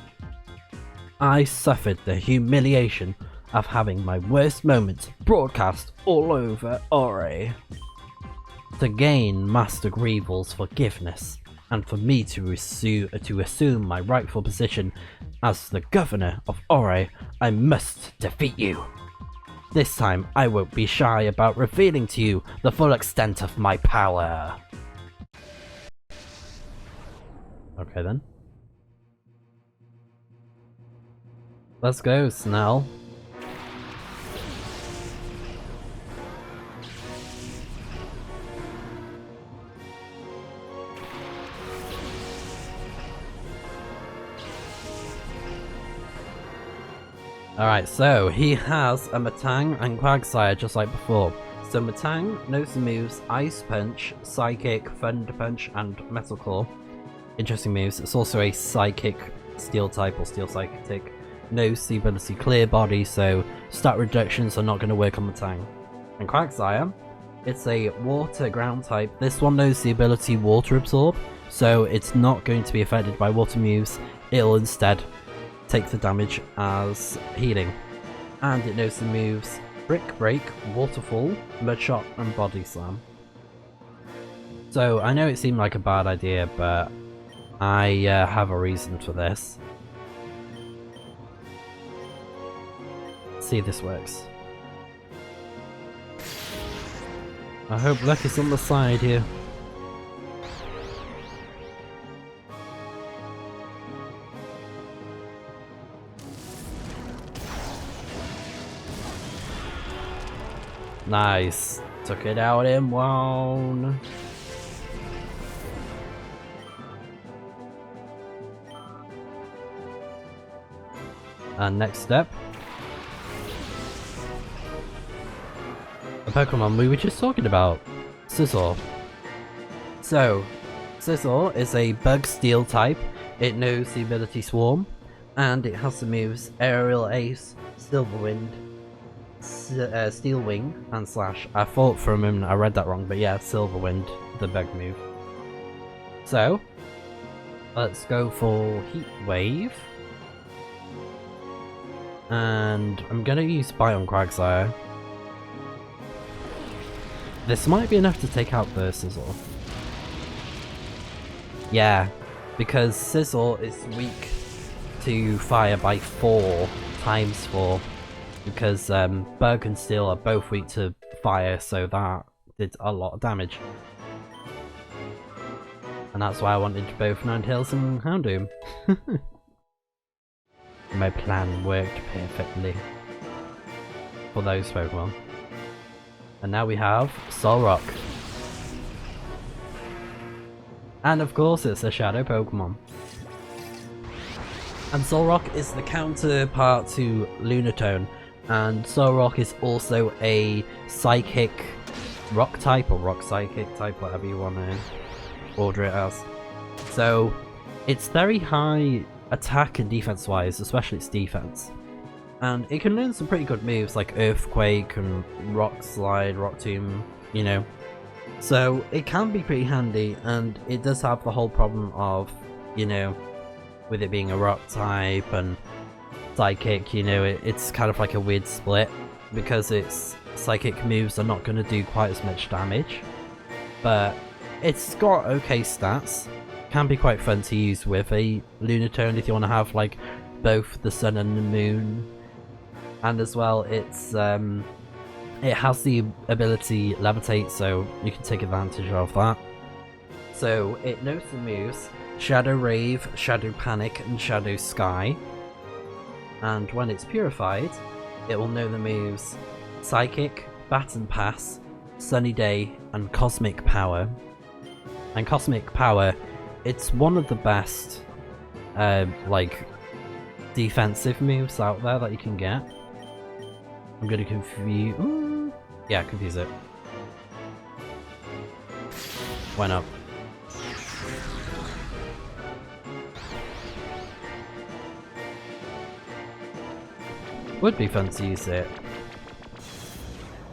I suffered the humiliation of having my worst moments broadcast all over Ori. To gain Master Greevil's forgiveness, and for me to assume my rightful position as the governor of Ori, I must defeat you. This time, I won't be shy about revealing to you the full extent of my power. Okay then. Let's go, Snell. Alright, so he has a Matang and Quagsire just like before. So Matang knows the moves Ice Punch, Psychic, Thunder Punch, and Metal Claw. Interesting moves. It's also a Psychic Steel type or Steel Psychic. Knows the ability Clear Body, so stat reductions are not going to work on Matang. And Quagsire, it's a Water Ground type. This one knows the ability Water Absorb, so it's not going to be affected by water moves. It'll instead take the damage as healing. And it knows the moves Brick Break, Waterfall, Mudshot, and Body Slam. So I know it seemed like a bad idea, but I have a reason for this. Let's see if this works. I hope luck is on the side here. Nice. Took it out in one. And next step. A Pokemon we were just talking about. Scizor. So, Scizor is a Bug Steel type. It knows the ability Swarm. And it has the moves Aerial Ace, Silver Wind, Steel Wing, and Slash. I thought for a moment I read that wrong, but yeah, Silver Wind, the bug move. So, let's go for Heat Wave. And I'm gonna use Bite on Quagsire. This might be enough to take out the Scizor. Yeah, because Scizor is weak to fire by 4 times 4. Because Bug and Steel are both weak to fire, so that did a lot of damage. And that's why I wanted both Ninetales and Houndoom. My plan worked perfectly for those Pokemon. And now we have Solrock. And of course it's a Shadow Pokemon. And Solrock is the counterpart to Lunatone. And Solrock is also a Psychic Rock type, or Rock Psychic type, whatever you want to order it as. So it's very high attack and defense wise, especially its defense. And it can learn some pretty good moves like Earthquake and Rock Slide, Rock Tomb, you know. So it can be pretty handy, and it does have the whole problem of, you know, with it being a rock type and Psychic, you know, it's kind of like a weird split because its Psychic moves are not going to do quite as much damage. But it's got okay stats. Can be quite fun to use with a Lunatone if you want to have like both the sun and the moon. And as well, it's it has the ability Levitate, so you can take advantage of that. So it knows the moves Shadow Rave, Shadow Panic, and Shadow Sky. And when it's purified, it will know the moves Psychic, Baton Pass, Sunny Day, and Cosmic Power. And Cosmic Power, it's one of the best like defensive moves out there that you can get. I'm gonna confuse. Yeah, confuse it. Why not? Would be fun to use it.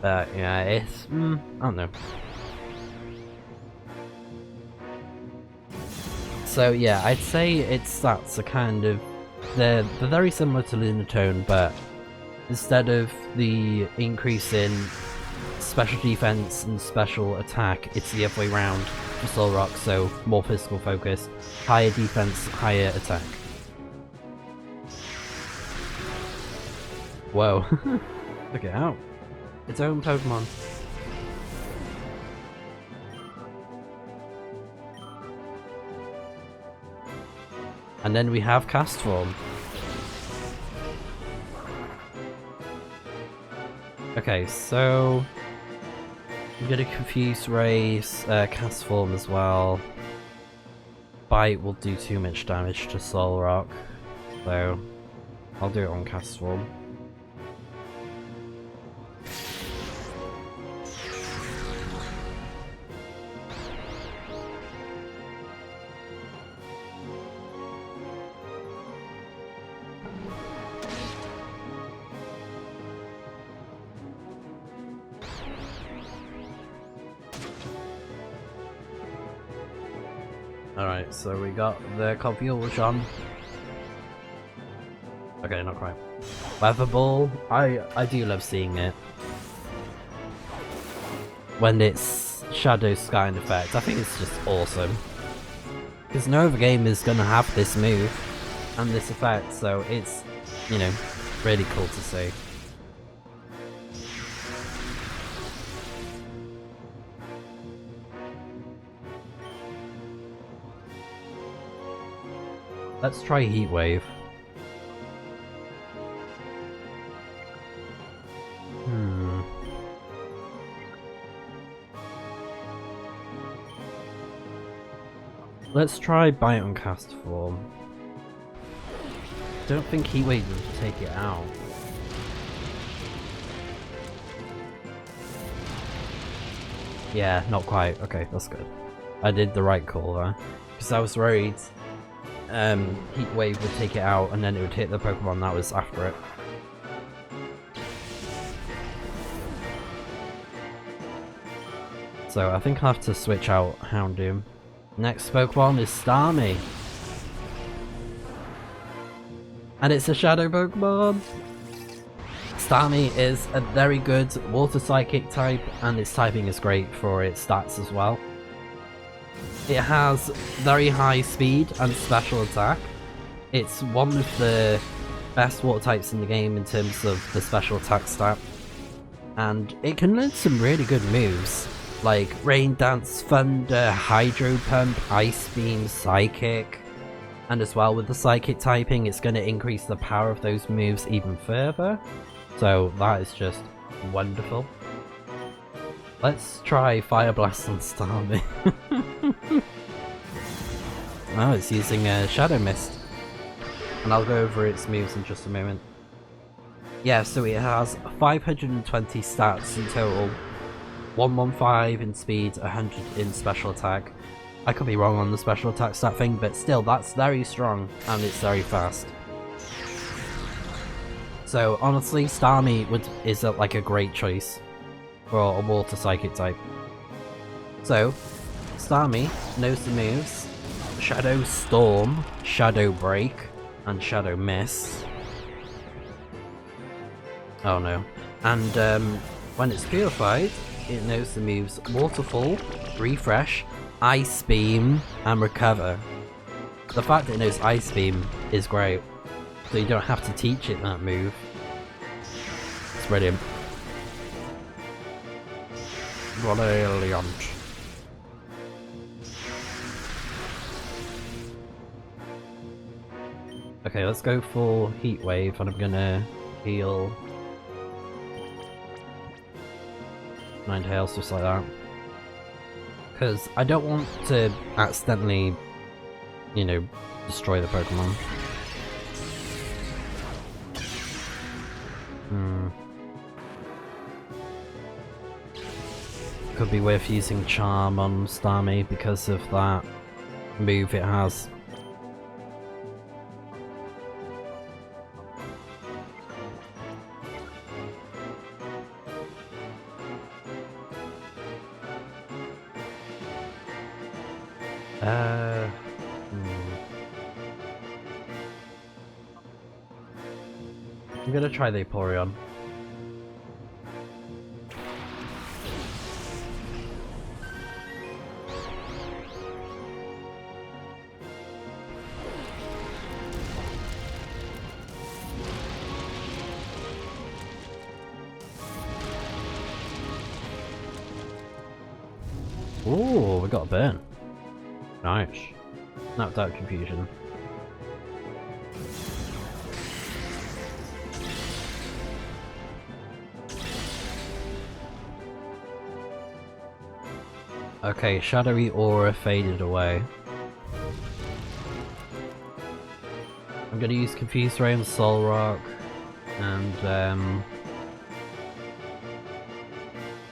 But yeah, it's I don't know. So yeah, I'd say its stats are kind of they're very similar to Lunatone, but instead of the increase in special defense and special attack, it's the other way around for Solrock, so more physical focus, higher defense, higher attack. Whoa, look it out. Its own Pokemon. And then we have Cast Form. Okay, so I'm gonna confuse Race, Cast Form as well. Bite will do too much damage to Solrock, so I'll do it on Cast Form. Alright, so we got the Confusion. Okay, not quite. Weather Ball, I do love seeing it. When it's Shadow Sky in effect, I think it's just awesome. Because no other game is going to have this move and this effect, so it's, you know, really cool to see. Let's try Heat Wave. Let's try Bite on Cast Form. Don't think Heat Wave will take it out. Yeah, not quite. Okay, that's good. I did the right call there. Because I was worried Heat Wave would take it out and then it would hit the Pokemon that was after it. So I think I'll have to switch out Houndoom. Next Pokemon is Starmie. And it's a Shadow Pokemon! Starmie is a very good Water Psychic type, and its typing is great for its stats as well. It has very high speed and special attack. It's one of the best water types in the game in terms of the special attack stat. And it can learn some really good moves, like Rain Dance, Thunder, Hydro Pump, Ice Beam, Psychic. And as well with the Psychic typing, it's going to increase the power of those moves even further. So that is just wonderful. Let's try Fire Blast on Starmie. Oh, it's using Shadow Mist. And I'll go over its moves in just a moment. Yeah, so it has 520 stats in total. 115 in speed, 100 in special attack. I could be wrong on the special attack stat thing, but still, that's very strong, and it's very fast. So honestly, Starmie is like a great choice for a Water Psychic type. So, Starmie knows the moves: Shadow Storm, Shadow Break, and Shadow Mist. Oh no. And when it's purified, it knows the moves Waterfall, Refresh, Ice Beam, and Recover. The fact that it knows Ice Beam is great, so you don't have to teach it that move. It's brilliant. Brilliant. Okay, let's go for Heat Wave, and I'm gonna heal Ninetales just like that. Because I don't want to accidentally, you know, destroy the Pokemon. Could be worth using Charm on Starmie because of that move it has. I'm gonna try the Vaporeon. Ooh, we got a burn. Nice. Knocked out Confusion. Okay, Shadowy Aura faded away. I'm gonna use Confused Ray on Soul Rock, and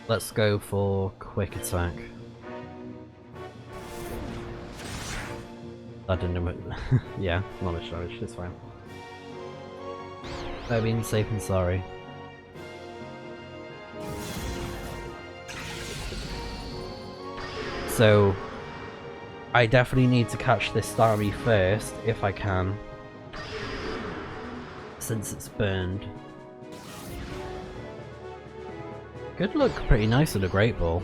let's go for Quick Attack. That didn't yeah, not much damage, it's fine. I've been safe and sorry. So, I definitely need to catch this Starmie first, if I can. Since it's burned. Could look pretty nice with a Great Ball.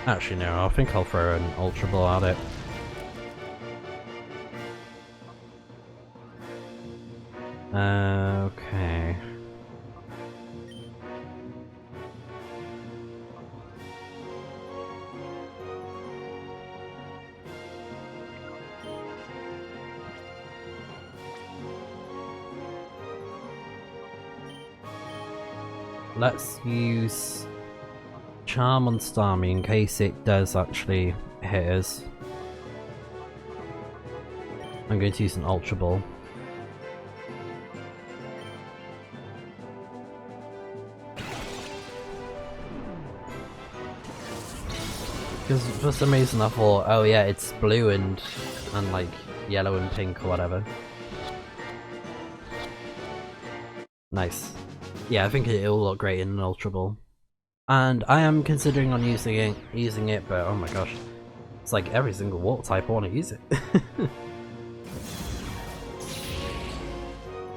Actually no, I think I'll throw an Ultra Ball at it. Okay. Let's use Charm on Starmie in case it does actually hit us. I'm going to use an Ultra Ball. Because for some reason I thought, oh yeah, it's blue and like yellow and pink or whatever. Nice. Yeah, I think it'll look great in an Ultra Ball. And I am considering on using it, but oh my gosh. It's like every single water type I want to use it.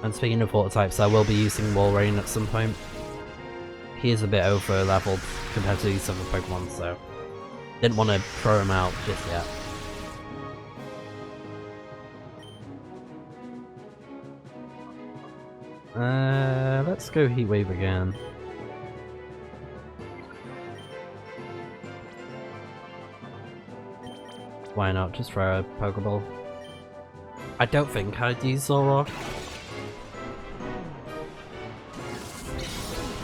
And speaking of water types, I will be using Walrein at some point. He is a bit over leveled compared to these other Pokemon, so didn't want to throw him out just yet. Let's go Heat Wave again. Why not? Just throw a Pokeball. I don't think I'd use Zoroark.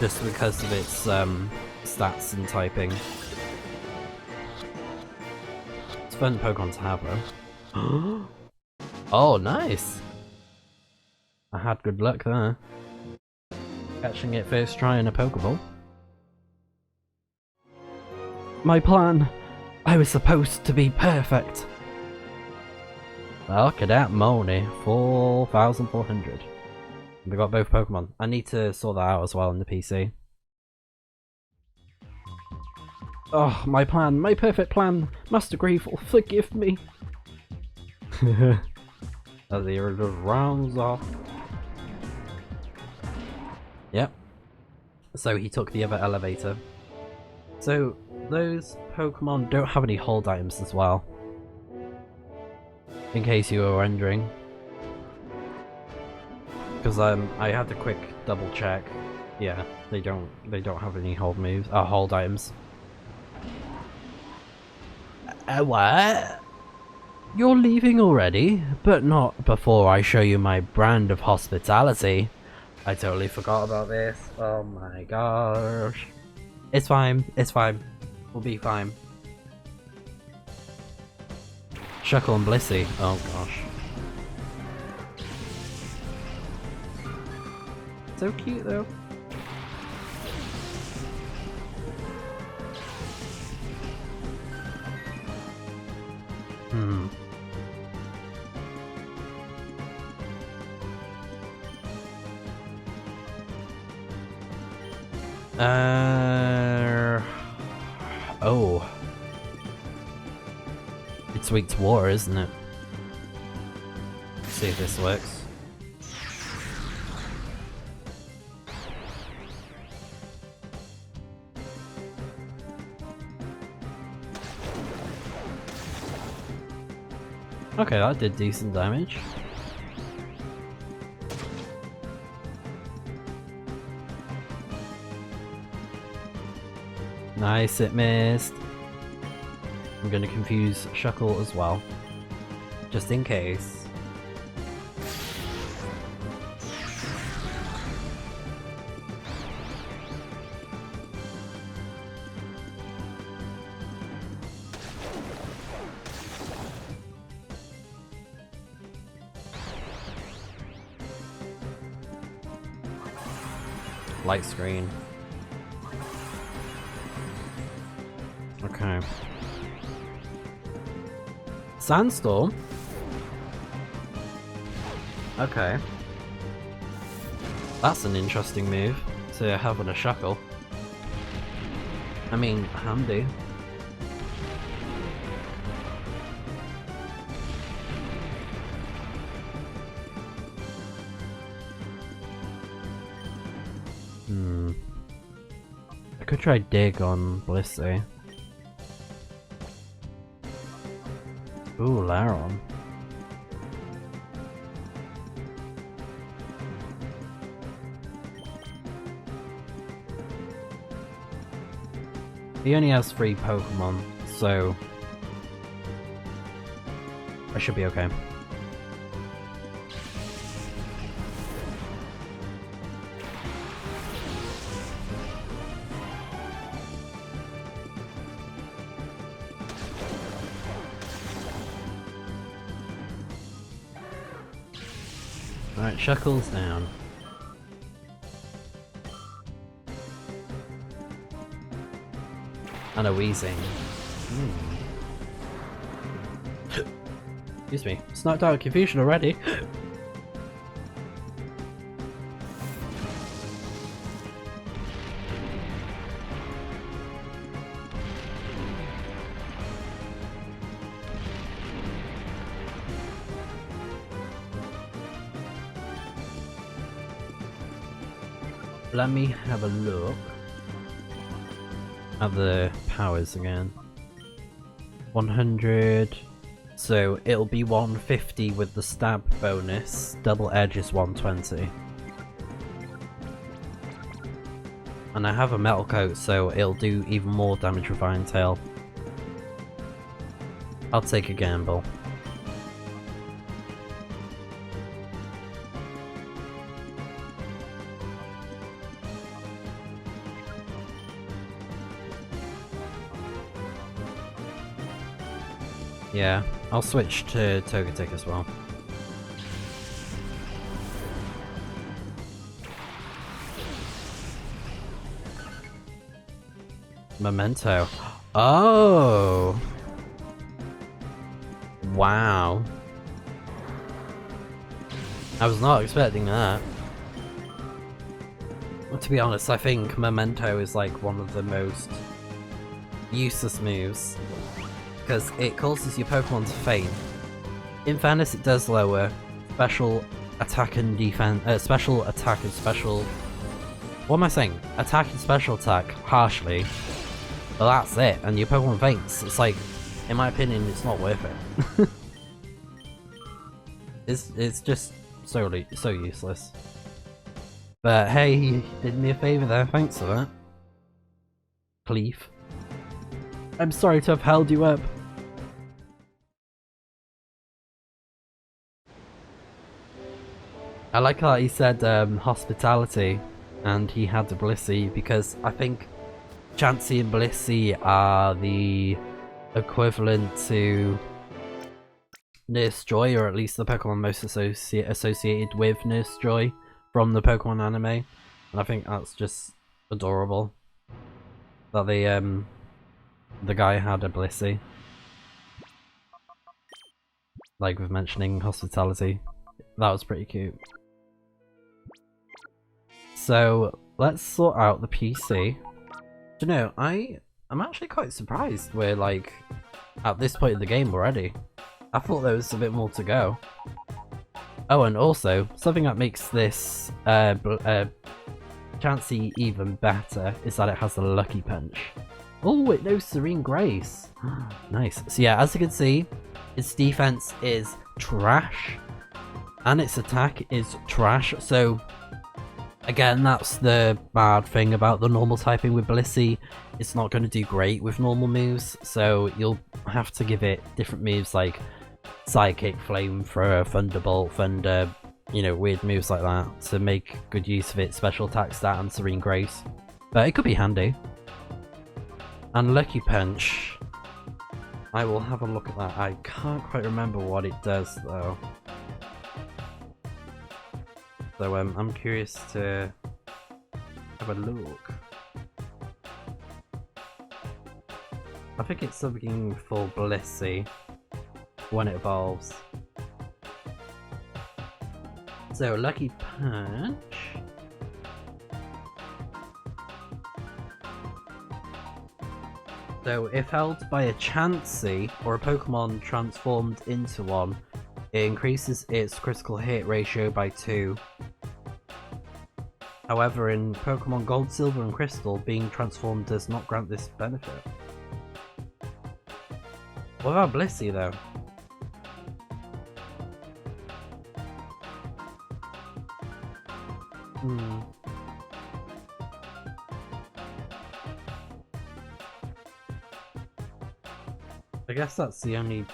Just because of its stats and typing. It's a fun Pokemon to have though. Oh, nice! I had good luck there. Catching it first try in a Pokeball. My plan! I was supposed to be perfect! Look at that money, 4,400. We got both Pokemon. I need to sort that out as well in the PC. Oh, my plan, my perfect plan! Master Graveful, forgive me! As he just rounds off. Yep. So he took the other elevator. So those Pokemon don't have any hold items as well. In case you were wondering. Because I had to quick double check. Yeah, they don't have any hold moves. Hold items. What? You're leaving already? But not before I show you my brand of hospitality. I totally forgot about this. Oh my gosh. It's fine. It's fine. We'll be fine. Shuckle and Blissey. Oh gosh. So cute though. Hmm. Oh. It's weak to water, isn't it? Let's see if this works. Okay, that did decent damage. Nice, it missed. I'm gonna confuse Shuckle as well. Just in case. Light screen. Okay. Sandstorm? Okay. That's an interesting move to have on a Shuckle. I mean, handy. I could try Dig on Blissey. Ooh, Laron. He only has 3 Pokemon, so I should be okay. Alright, Shuckle's down. And a Weezing. Excuse me. Sniped out of confusion already. Let me have a look at the powers again. 100. So it'll be 150 with the stab bonus. Double edge is 120. And I have a metal coat, so it'll do even more damage with Iron Tail. I'll take a gamble. Yeah, I'll switch to Togetic as well. Memento. Oh! Wow. I was not expecting that. Well, to be honest, I think Memento is like one of the most useless moves. Because it causes your Pokemon to faint. In fairness, it does lower special attack and defense, special attack and special. What am I saying? Attack and special attack harshly. But that's it, and your Pokemon faints. It's like, in my opinion, it's not worth it. it's just so useless. But hey, he did me a favour there. Thanks for that, Cleef. I'm sorry to have held you up. I like how he said hospitality and he had the Blissey, because I think Chansey and Blissey are the equivalent to Nurse Joy, or at least the Pokemon most associated with Nurse Joy from the Pokemon anime. And I think that's just adorable that the guy had a Blissey. Like with mentioning hospitality. That was pretty cute. So let's sort out the PC. You know, I'm actually quite surprised we're like at this point in the game already. I thought there was a bit more to go. Oh, and also something that makes this Chansey even better is that it has the Lucky Punch. Oh, it knows Serene Grace. Nice. So yeah, as you can see, its defense is trash and its attack is trash. So again, that's the bad thing about the normal typing with Blissey. It's not going to do great with normal moves, so you'll have to give it different moves like Psychic, Flamethrower, Thunderbolt, Thunder, you know, weird moves like that to make good use of its special attack stat and Serene Grace. But it could be handy. And Lucky Punch, I will have a look at that. I can't quite remember what it does though. So I'm curious to have a look. I think it's something for Blissey when it evolves. So Lucky Punch. So if held by a Chansey or a Pokemon transformed into one, it increases its critical hit ratio by 2. However, in Pokemon Gold, Silver and Crystal, being transformed does not grant this benefit. What about Blissey though? guess that's the only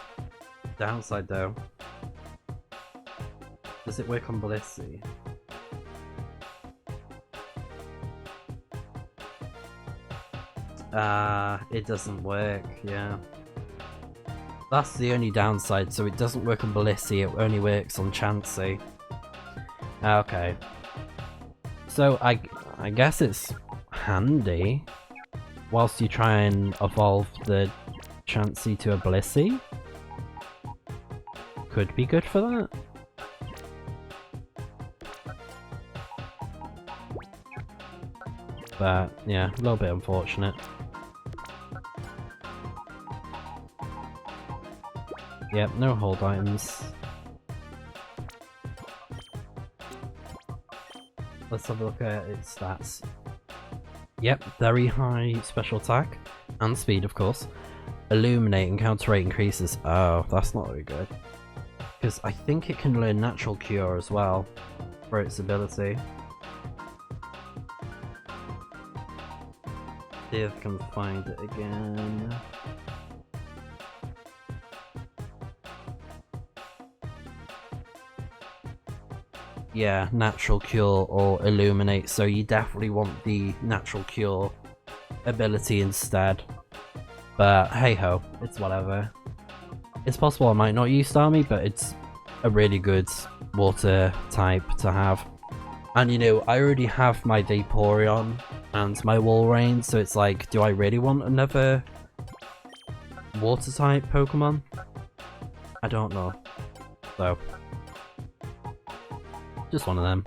downside though. Does it work on Blissey? It doesn't work, yeah. That's the only downside, so it doesn't work on Blissey, it only works on Chansey. Okay. So I guess it's handy whilst you try and evolve the Chansey to a Blissey. Could be good for that. But yeah, a little bit unfortunate. Yep, no hold items. Let's have a look at its stats. Yep, very high special attack and speed, of course. Illuminate encounter rate increases. Oh, that's not very good. Because I think it can learn Natural Cure as well for its ability. See if I can find it again. Yeah, Natural Cure or Illuminate, so you definitely want the Natural Cure ability instead. But hey ho, it's whatever. It's possible I might not use Starmie, but it's a really good water type to have. And you know, I already have my Vaporeon and my Walrein, so it's like, do I really want another water type Pokemon? I don't know. So, just one of them.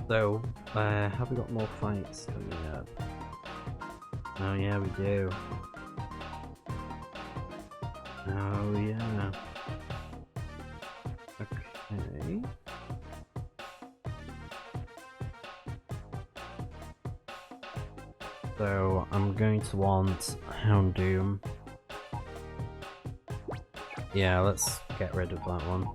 So, have we got more fights coming up? Oh yeah, we do. Oh yeah. Okay. So, I'm going to want Houndoom. Yeah, let's get rid of that one.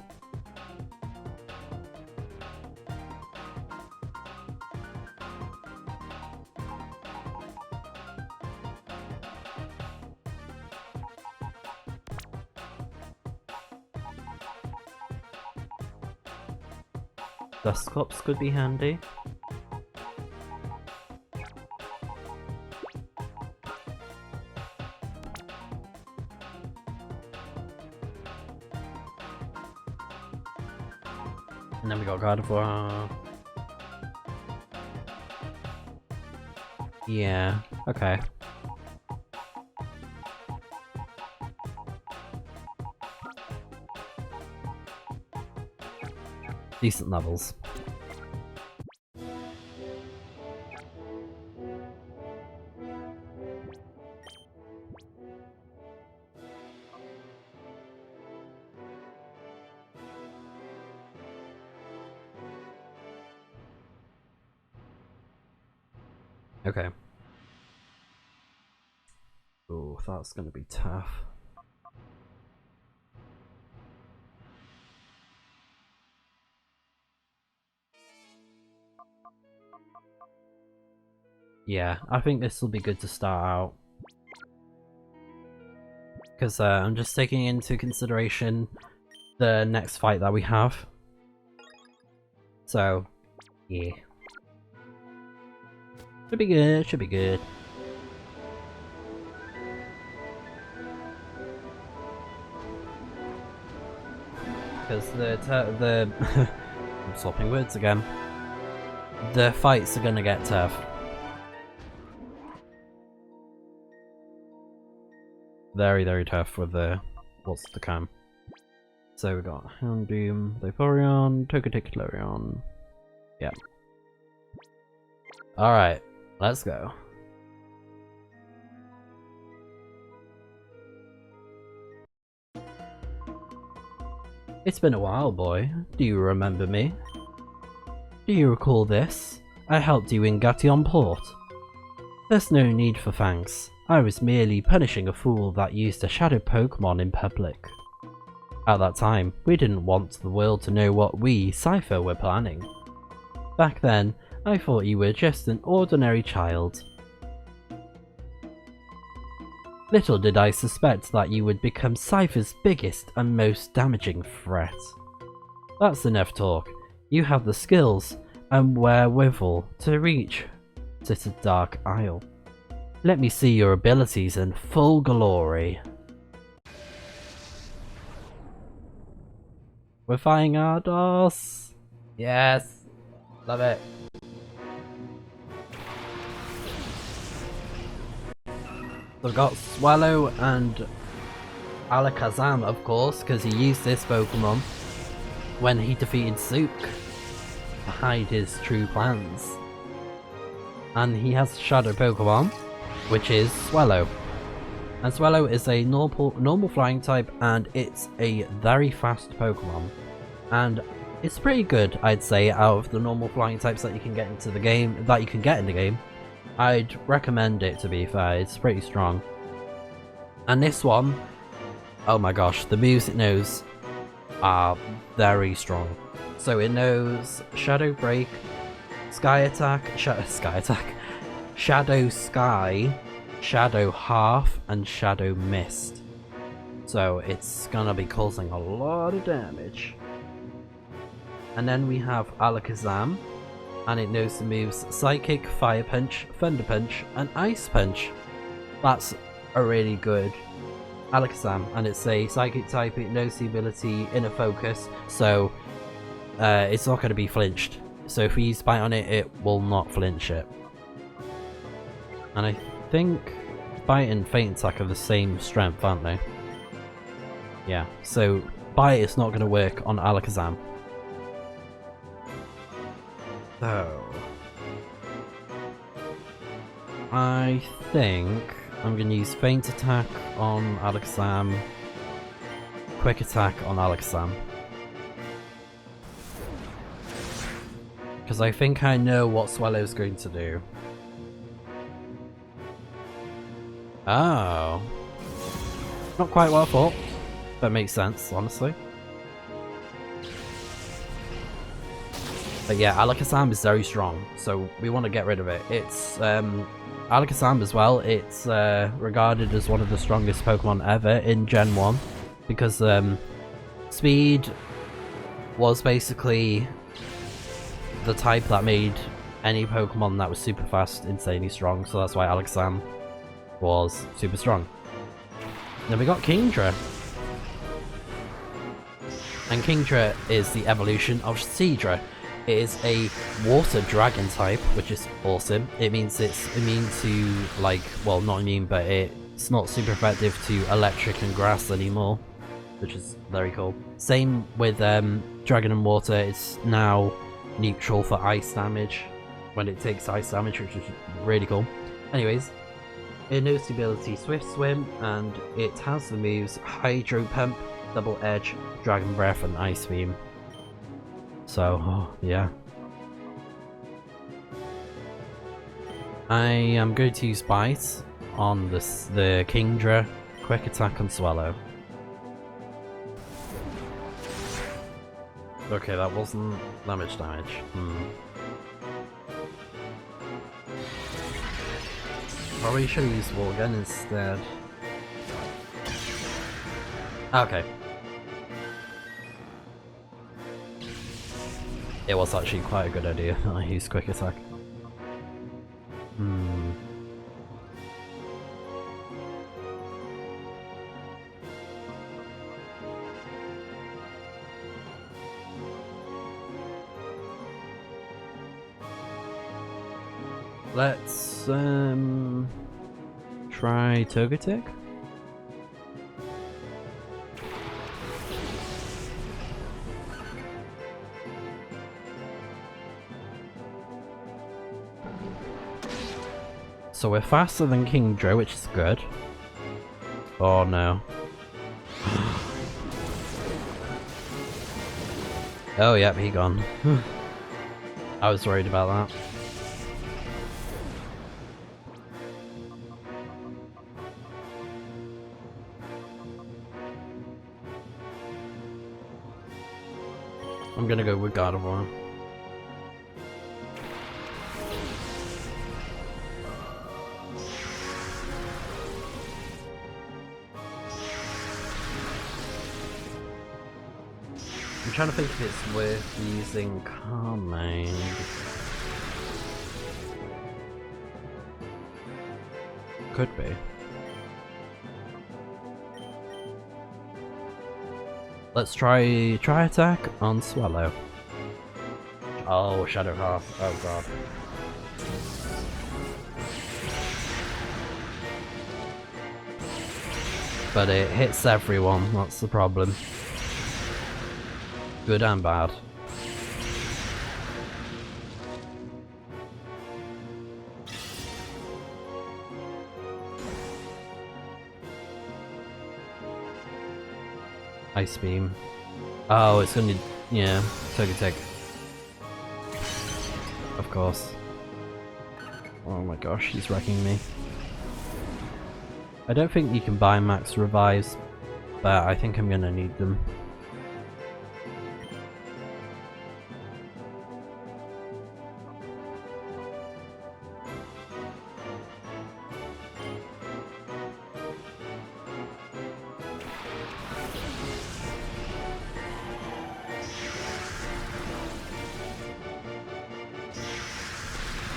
Dusclops could be handy. And then we got Gardevoir. Yeah, okay. Decent levels. Okay. Oh, that's gonna be tough. Yeah, I think this will be good to start out. Because I'm just taking into consideration the next fight that we have. So, yeah. Should be good, should be good. Because the I'm swapping words again. The fights are gonna get tough. Very, very tough with the what's to come. So we got Houndoom, Vaporeon, Togetic, yeah. Alright, let's go. It's been a while, boy. Do you remember me? Do you recall this? I helped you in Gation Port. There's no need for thanks. I was merely punishing a fool that used a shadow Pokemon in public. At that time, we didn't want the world to know what we, Cypher, were planning. Back then, I thought you were just an ordinary child. Little did I suspect that you would become Cypher's biggest and most damaging threat. That's enough talk. You have the skills and wherewithal to reach to the Dark Isle. Let me see your abilities in full glory. We're fighting ARDOS! Yes! Love it! So I've got Swallow and Alakazam, of course, because he used this Pokemon when he defeated Zook to hide his true plans. And he has Shadow Pokemon, which is Swallow. And Swallow is a normal flying type, and it's a very fast Pokemon. And it's pretty good, I'd say, out of the normal flying types that you can get into the game, in the game. I'd recommend it, to be fair. It's pretty strong. And this one, oh my gosh, the moves it knows are very strong. So it knows Shadow Break, Sky Attack, Shadow Sky, Shadow Half, and Shadow Mist. So it's gonna be causing a lot of damage. And then we have Alakazam, and it knows the moves Psychic, Fire Punch, Thunder Punch, and Ice Punch. That's a really good Alakazam, and it's a Psychic type. It knows the ability Inner Focus, so it's not going to be flinched. So if we use Bite on it, it will not flinch it. And I think Bite and Feint Attack are the same strength, aren't they? Yeah, so Bite is not going to work on Alakazam. So I think I'm going to use Feint Attack on Alakazam, Quick Attack on Alakazam. Because I think I know what Swallow's going to do. Oh. Not quite what I thought. That makes sense, honestly. But yeah, Alakazam is very strong, so we want to get rid of it. It's, Alakazam as well, it's regarded as one of the strongest Pokemon ever in Gen 1. Because, Speed was basically the type that made any Pokemon that was super fast insanely strong, so that's why Alakazam was super strong. Then we got Kingdra. And Kingdra is the evolution of Seadra. It is a water dragon type, which is awesome. It means it's immune to, like, well, not immune, but it's not super effective to electric and grass anymore, which is very cool. Same with Dragon and Water. It's now neutral for ice damage when it takes ice damage, which is really cool. Anyways, it knows the ability Swift Swim, and it has the moves Hydro Pump, Double Edge, Dragon Breath, and Ice Beam. So, oh, yeah. I am going to use Bite on the Kingdra, Quick Attack on Swallow. Okay, that wasn't that much damage. Probably should have used Wall Gun instead. Okay. It was actually quite a good idea that I used Quick Attack. Let's try Togetic. So we're faster than Kingdra, which is good. Oh no. Oh yep, he gone. I was worried about that. I'm gonna go with Gardevoir. I'm trying to think if it's worth using Carmine. Could be. Let's try attack on Swallow. Oh, Shadow Half. Oh god. But it hits everyone, that's the problem. Good and bad. Ice Beam. Oh, it's gonna... yeah, Togetic. Of course. Oh my gosh, he's wrecking me. I don't think you can buy max revives, but I think I'm gonna need them.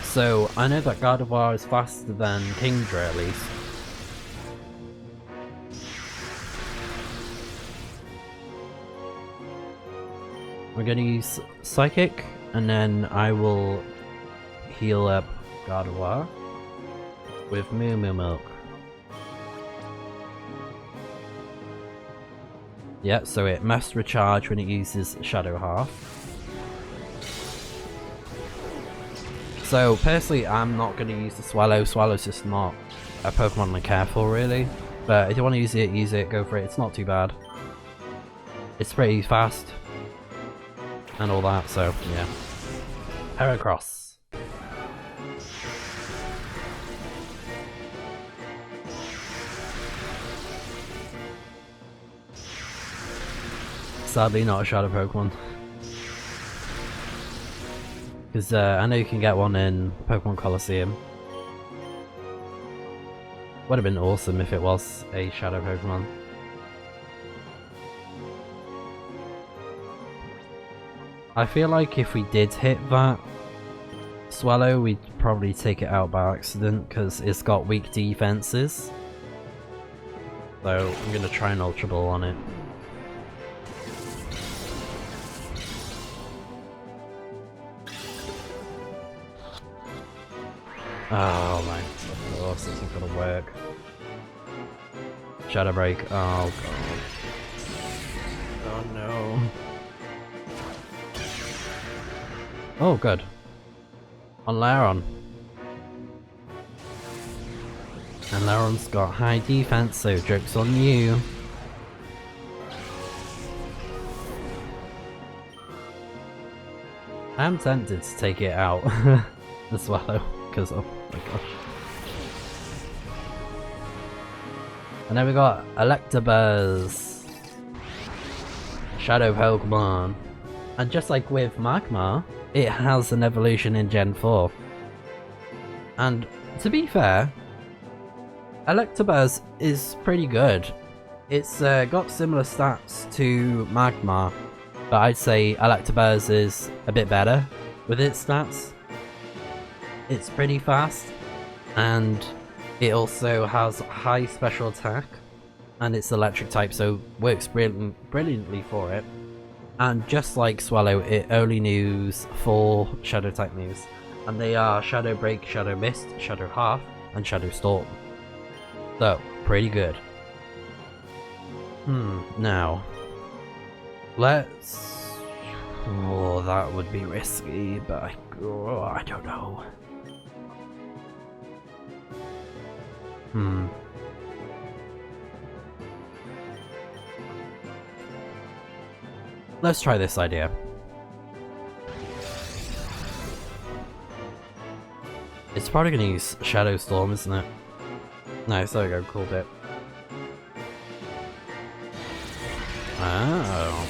So, I know that Gardevoir is faster than Kingdra at least. We're gonna use Psychic, and then I will heal up Gardevoir with Moo Moo Milk. Yeah, so it must recharge when it uses Shadow Half. So personally, I'm not going to use the Swallow. Swallow's just not a Pokemon I care for really. But if you want to use it, go for it. It's not too bad. It's pretty fast. And all that, so yeah. Heracross. Sadly not a Shadow Pokemon. Because I know you can get one in Pokemon Colosseum. Would have been awesome if it was a Shadow Pokemon. I feel like if we did hit that Swallow, we'd probably take it out by accident because it's got weak defenses. So I'm going to try an Ultra Ball on it. Oh my, of course, this isn't gonna work. Shadow Break, oh god. Oh no. Oh good. On Laron. And Laron's got high defense, so joke's on you. I'm tempted to take it out, the Swallow, because oh my gosh. And then we got Electabuzz, Shadow Pokemon. And just like with Magmar, it has an evolution in Gen 4. And to be fair, Electabuzz is pretty good. It's got similar stats to Magmar, but I'd say Electabuzz is a bit better with its stats. It's pretty fast, and it also has high special attack, and it's electric type, so works brilliantly for it. And just like Swallow, it only knows 4 shadow type moves, and they are Shadow Break, Shadow Mist, Shadow Half, and Shadow Storm. So, pretty good. Now, let's... oh, that would be risky, but I don't know. Let's try this idea. It's probably gonna use Shadow Storm, isn't it? Nice, there we go, cool bit. Oh.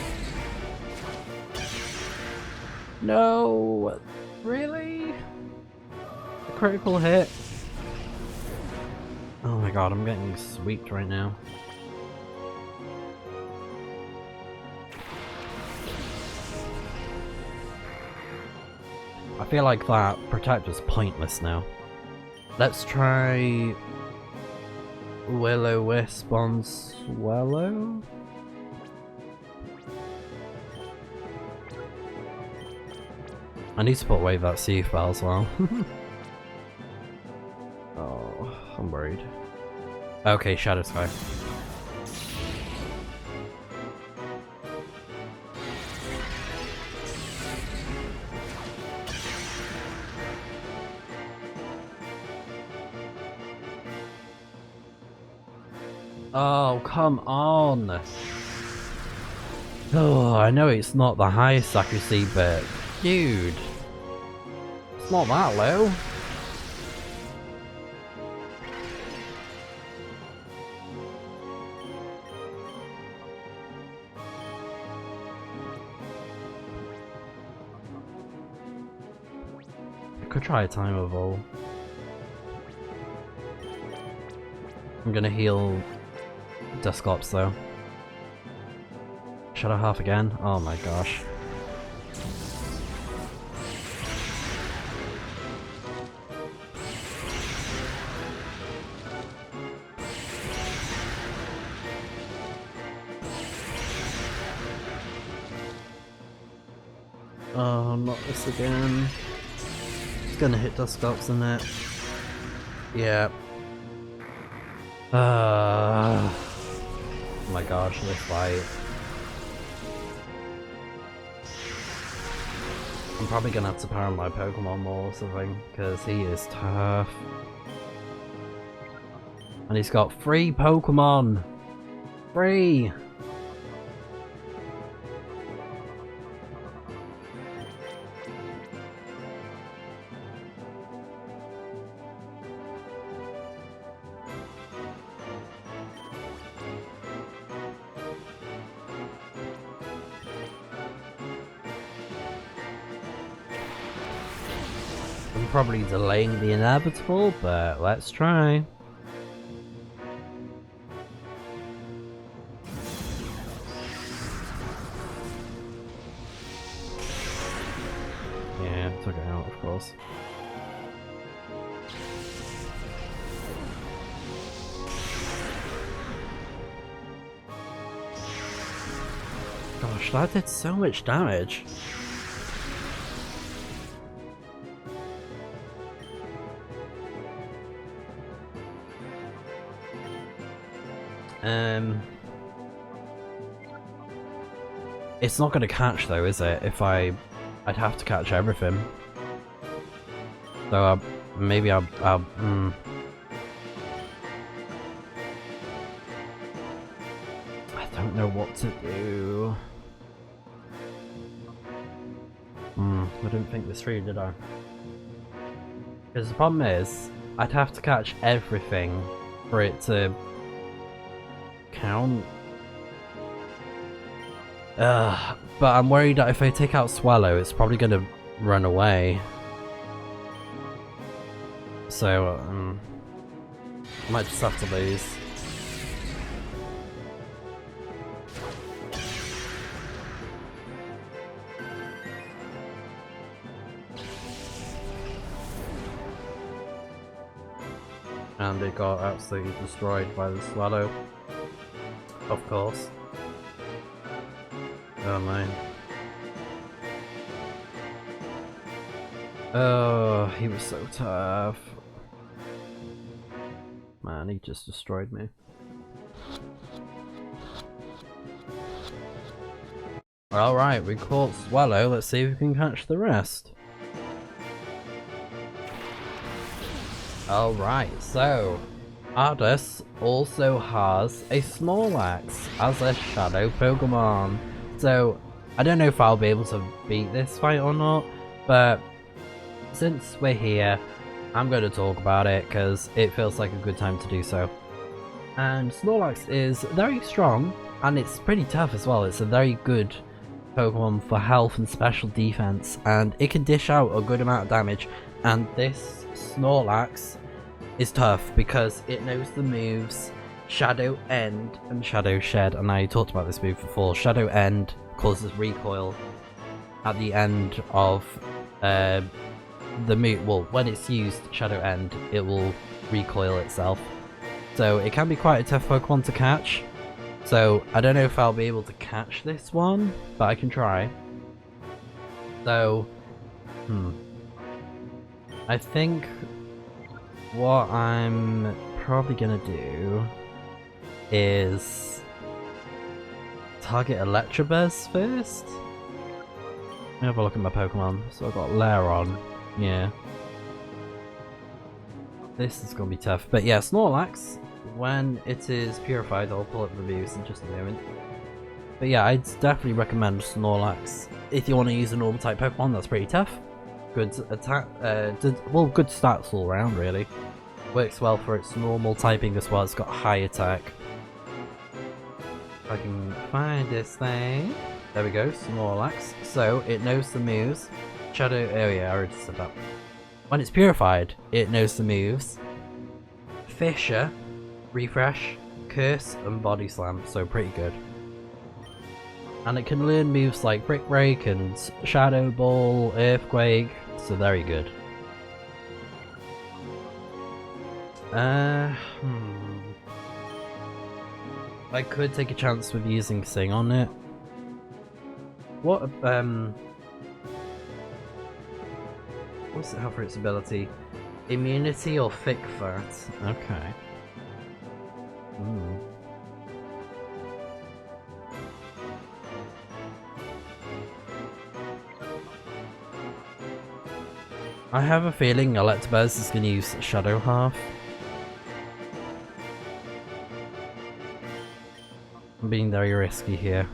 No! Really? A critical hit? Oh my god, I'm getting sweeped right now. I feel like that Protect was pointless now. Let's try Will-O-Wisp on Swallow? I need to put away that sea spell as well. Oh, I'm worried. Okay, Shadow Sky. Oh, come on! Oh, I know it's not the highest accuracy, but dude, it's not that low. I could try a time of all. I'm gonna heal Dusclops though. Shadow Half again? Oh my gosh. Oh, not this again. It's gonna hit Dusclops in it. Yeah. Oh my gosh, this fight. I'm probably gonna have to power my Pokemon more or something, because he is tough. And he's got 3 Pokemon! 3! I'm probably delaying the inevitable, but let's try. Yeah, took it out, of course. Gosh, that did so much damage. It's not gonna catch though, is it? If I'd have to catch everything. So maybe I'll I don't know what to do. I didn't think this through, did I? Because the problem is, I'd have to catch everything for it to count. But I'm worried that if I take out Swallow, it's probably gonna run away. So, I might just have to lose. And it got absolutely destroyed by the Swallow. Of course. Oh man. Oh, he was so tough. Man, he just destroyed me. Alright, we caught Swallow. Let's see if we can catch the rest. Alright, so ARDOS also has a Snorlax as a shadow Pokemon. So I don't know if I'll be able to beat this fight or not, but since we're here, I'm going to talk about it because it feels like a good time to do so. And Snorlax is very strong, and it's pretty tough as well. It's a very good Pokemon for health and special defense, and it can dish out a good amount of damage. And this Snorlax is tough because it knows the moves Shadow End and Shadow Shed, and I talked about this move before. Shadow End causes recoil at the end of the move, well, when it's used Shadow End, it will recoil itself. So it can be quite a tough Pokemon to catch. So I don't know if I'll be able to catch this one, but I can try. So, I think what I'm probably gonna do is target Electabuzz first. Let me have a look at my Pokemon. So I've got Lairon, yeah. This is gonna be tough, but yeah, Snorlax, when it is purified, I'll pull up reviews in just a moment. But yeah, I'd definitely recommend Snorlax if you want to use a normal type Pokemon. That's pretty tough. Good attack, well, good stats all around really. Works well for its normal typing as well. It's got high attack. If I can find this thing. There we go, Snorlax. So it knows the moves. Shadow. Oh yeah, I already said that. When it's purified, it knows the moves. Fissure, Refresh, Curse, and Body Slam. So pretty good. And it can learn moves like Brick Break and Shadow Ball, Earthquake. So very good. I could take a chance with using Sing on it. What what's it have for its ability? Immunity or Thick Fat? Okay. I have a feeling Electabuzz is going to use Shadow Half. I'm being very risky here.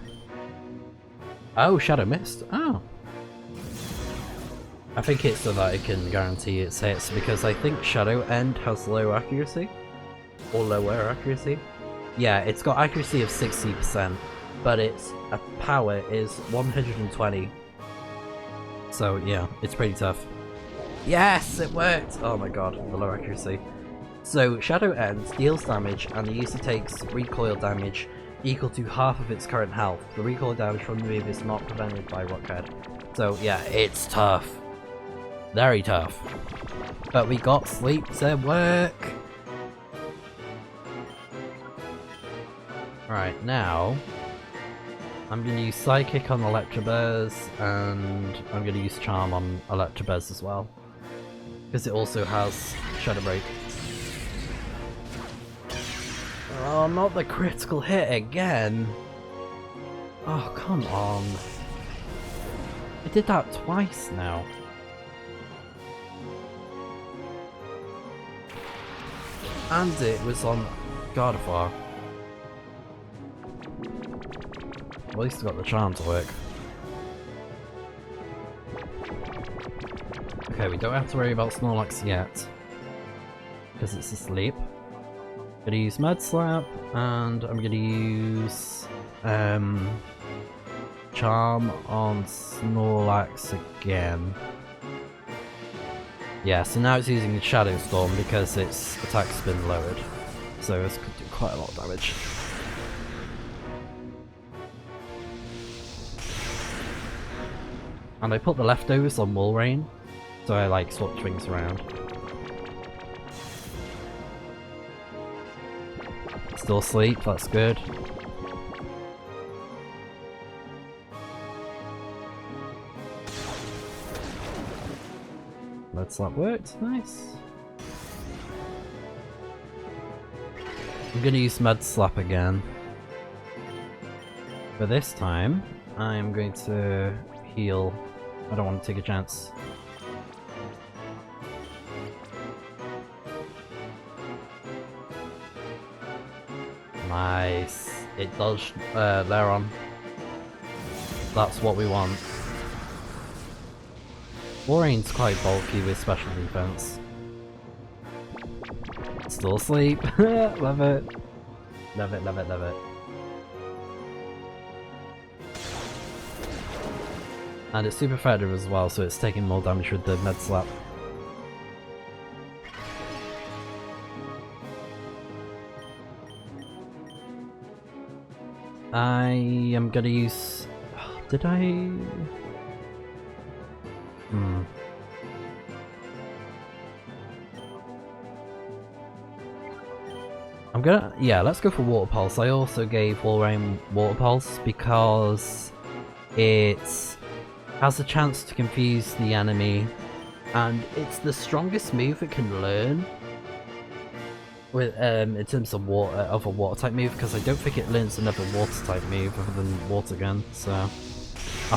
Oh, Shadow Mist. Oh. I think it's so that it can guarantee its hits, because I think Shadow End has low accuracy. Or lower accuracy. Yeah, it's got accuracy of 60%, but its power is 120. So yeah, it's pretty tough. Yes, it worked! Oh my god, the low accuracy. So Shadow End deals damage, and the user takes recoil damage equal to half of its current health. The recoil damage from the move is not prevented by Rock Head. So yeah, it's tough. Very tough. But we got Sleep to work! Right, now I'm going to use Psychic on Electabuzz, and I'm going to use Charm on Electabuzz as well. Because it also has Shadow Break. Oh, not the critical hit again! Oh, come on. I did that twice now. And it was on God of War. At least I got the charm to work. Okay, we don't have to worry about Snorlax yet, because it's asleep. I'm gonna use Mud Slap, and I'm gonna use Charm on Snorlax again. Yeah, so now it's using Shadow Storm because its attack's been lowered, so this could do quite a lot of damage. And I put the leftovers on Walrein, so I like swap things around. Still asleep, that's good. That worked, nice. I'm gonna use Mud Slap again. But this time, I'm going to heal. I don't want to take a chance. Nice. It does Lairon. That's what we want. Walrein's quite bulky with special defense. Still asleep. Love it. Love it, love it, love it. And it's super effective as well, so it's taking more damage with the Med Slap. I am gonna use... Did I... let's go for Water Pulse. I also gave Walrein Water Pulse because it has a chance to confuse the enemy, and it's the strongest move it can learn with in terms of a water type move, because I don't think it learns another water type move other than Water Gun. So I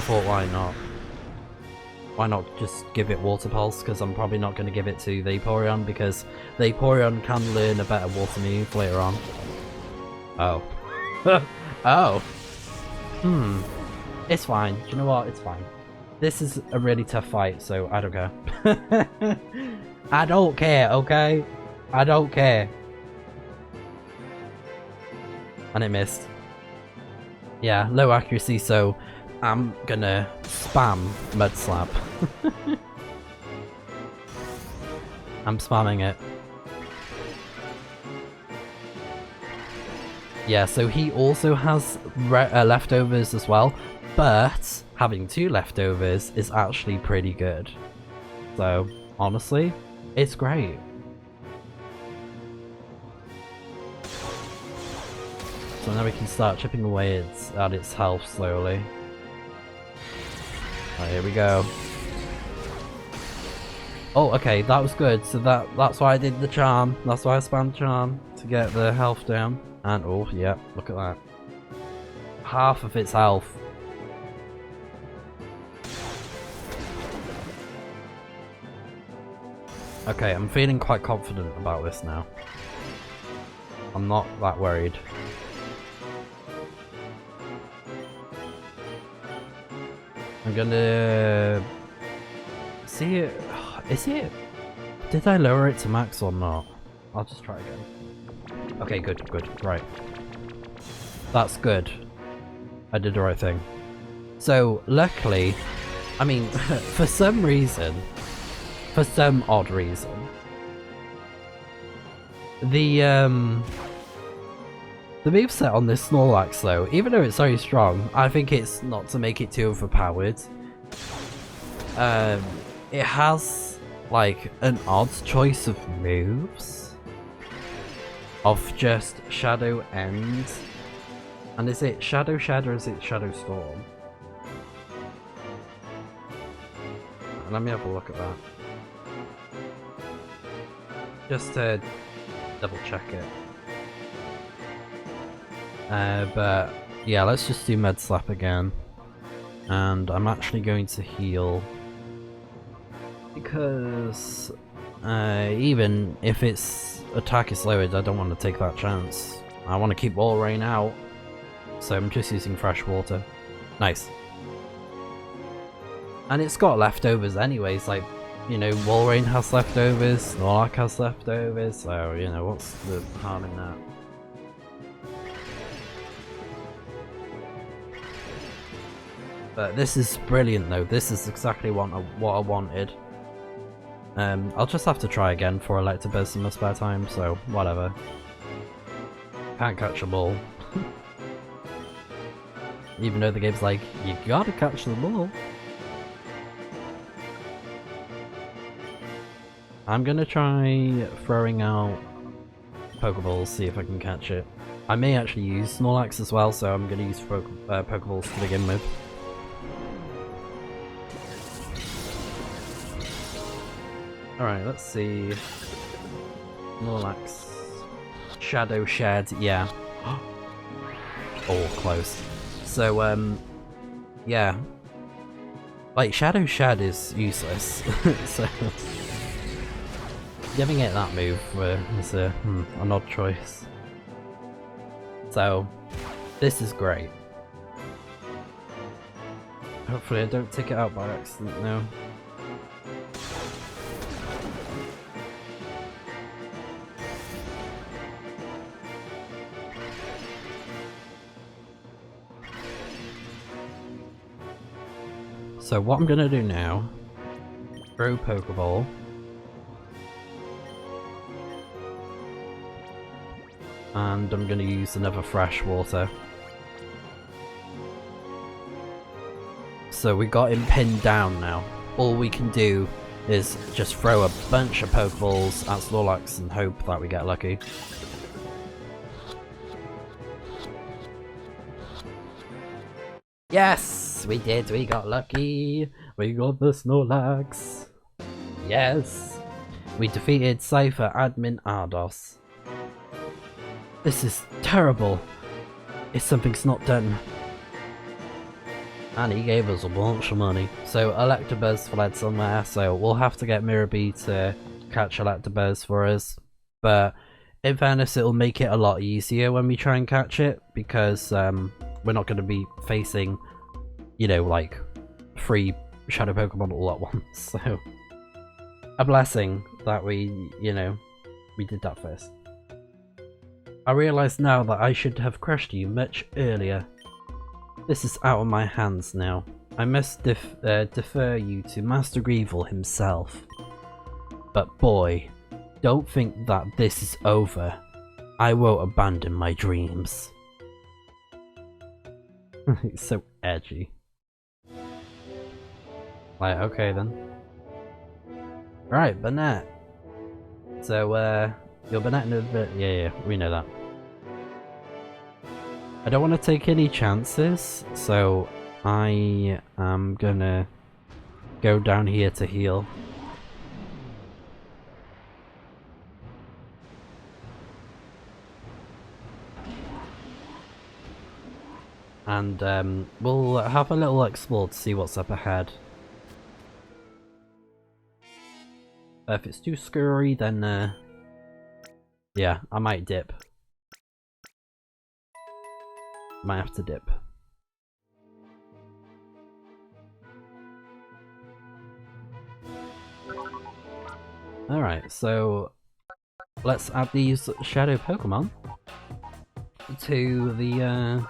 thought, why not? Why not just give it Water Pulse? Because I'm probably not going to give it to Vaporeon, because Vaporeon can learn a better water move later on. Oh. Oh. It's fine. Do you know what? It's fine. This is a really tough fight, so I don't care. I don't care, okay? I don't care. And it missed. Yeah, low accuracy, so I'm gonna spam Mud Slap. I'm spamming it. Yeah, so he also has leftovers as well, but having 2 leftovers is actually pretty good. So, honestly, it's great. So now we can start chipping away at its health slowly. Right, here we go. Oh, okay, that was good. So that's why I did the charm. That's why I spammed charm to get the health down. And oh, yeah, look at that. Half of its health. Okay, I'm feeling quite confident about this now. I'm not that worried. I'm gonna see it. Is it? Did I lower it to max or not? I'll just try again. Okay, good, right. That's good. I did the right thing. So, luckily, I mean, for some reason, for some odd reason, the moveset on this Snorlax though, even though it's very strong, I think it's not to make it too overpowered. It has like an odd choice of moves of just Shadow End. And is it Shadow Shed or is it Shadow Storm? Let me have a look at that. Just to double check it. But yeah, let's just do Med Slap again. And I'm actually going to heal. Because even if its attack is lowered, I don't want to take that chance. I want to keep Walrein out. So I'm just using fresh water. Nice. And it's got leftovers anyways, like, you know, Walrein has leftovers, Snorlax has leftovers, so, you know, what's the harm in that? But this is brilliant though, this is exactly what I wanted. I'll just have to try again for Electabuzz in my spare time, so whatever. Can't catch them all. Even though the game's like, you gotta catch them all. I'm gonna try throwing out Pokeballs, see if I can catch it. I may actually use Snorlax as well, so I'm gonna use Pokeballs to begin with. Alright, let's see. Snorlax. Shadow Shed, yeah. Oh, close. So, yeah. Like, Shadow Shed is useless, so giving it that move is an odd choice. So, this is great. Hopefully I don't take it out by accident now. So what I'm gonna do now, throw Pokeball. And I'm gonna use another fresh water. So we got him pinned down now. All we can do is just throw a bunch of Pokeballs at Snorlax and hope that we get lucky. Yes! We did, we got lucky! We got the Snorlax! Yes! We defeated Cypher Admin ARDOS. This is terrible! If something's not done. And he gave us a bunch of money. So Electabuzz fled somewhere, so we'll have to get Mirabee to catch Electabuzz for us. But in fairness, it'll make it a lot easier when we try and catch it, because we're not going to be facing, you know, like 3 Shadow Pokemon all at once. So a blessing that we, you know, we did that first. I realise now that I should have crushed you much earlier. This is out of my hands now. I must defer you to Master Greevil himself. But boy, don't think that this is over. I won't abandon my dreams. It's so edgy. Like, okay then. Right, Banette. So, you're Banette in a... Yeah, we know that. I don't want to take any chances, so I am gonna go down here to heal. And we'll have a little explore to see what's up ahead. If it's too scary, then yeah, I might dip. Might have to dip. Alright, so let's add these shadow Pokemon to the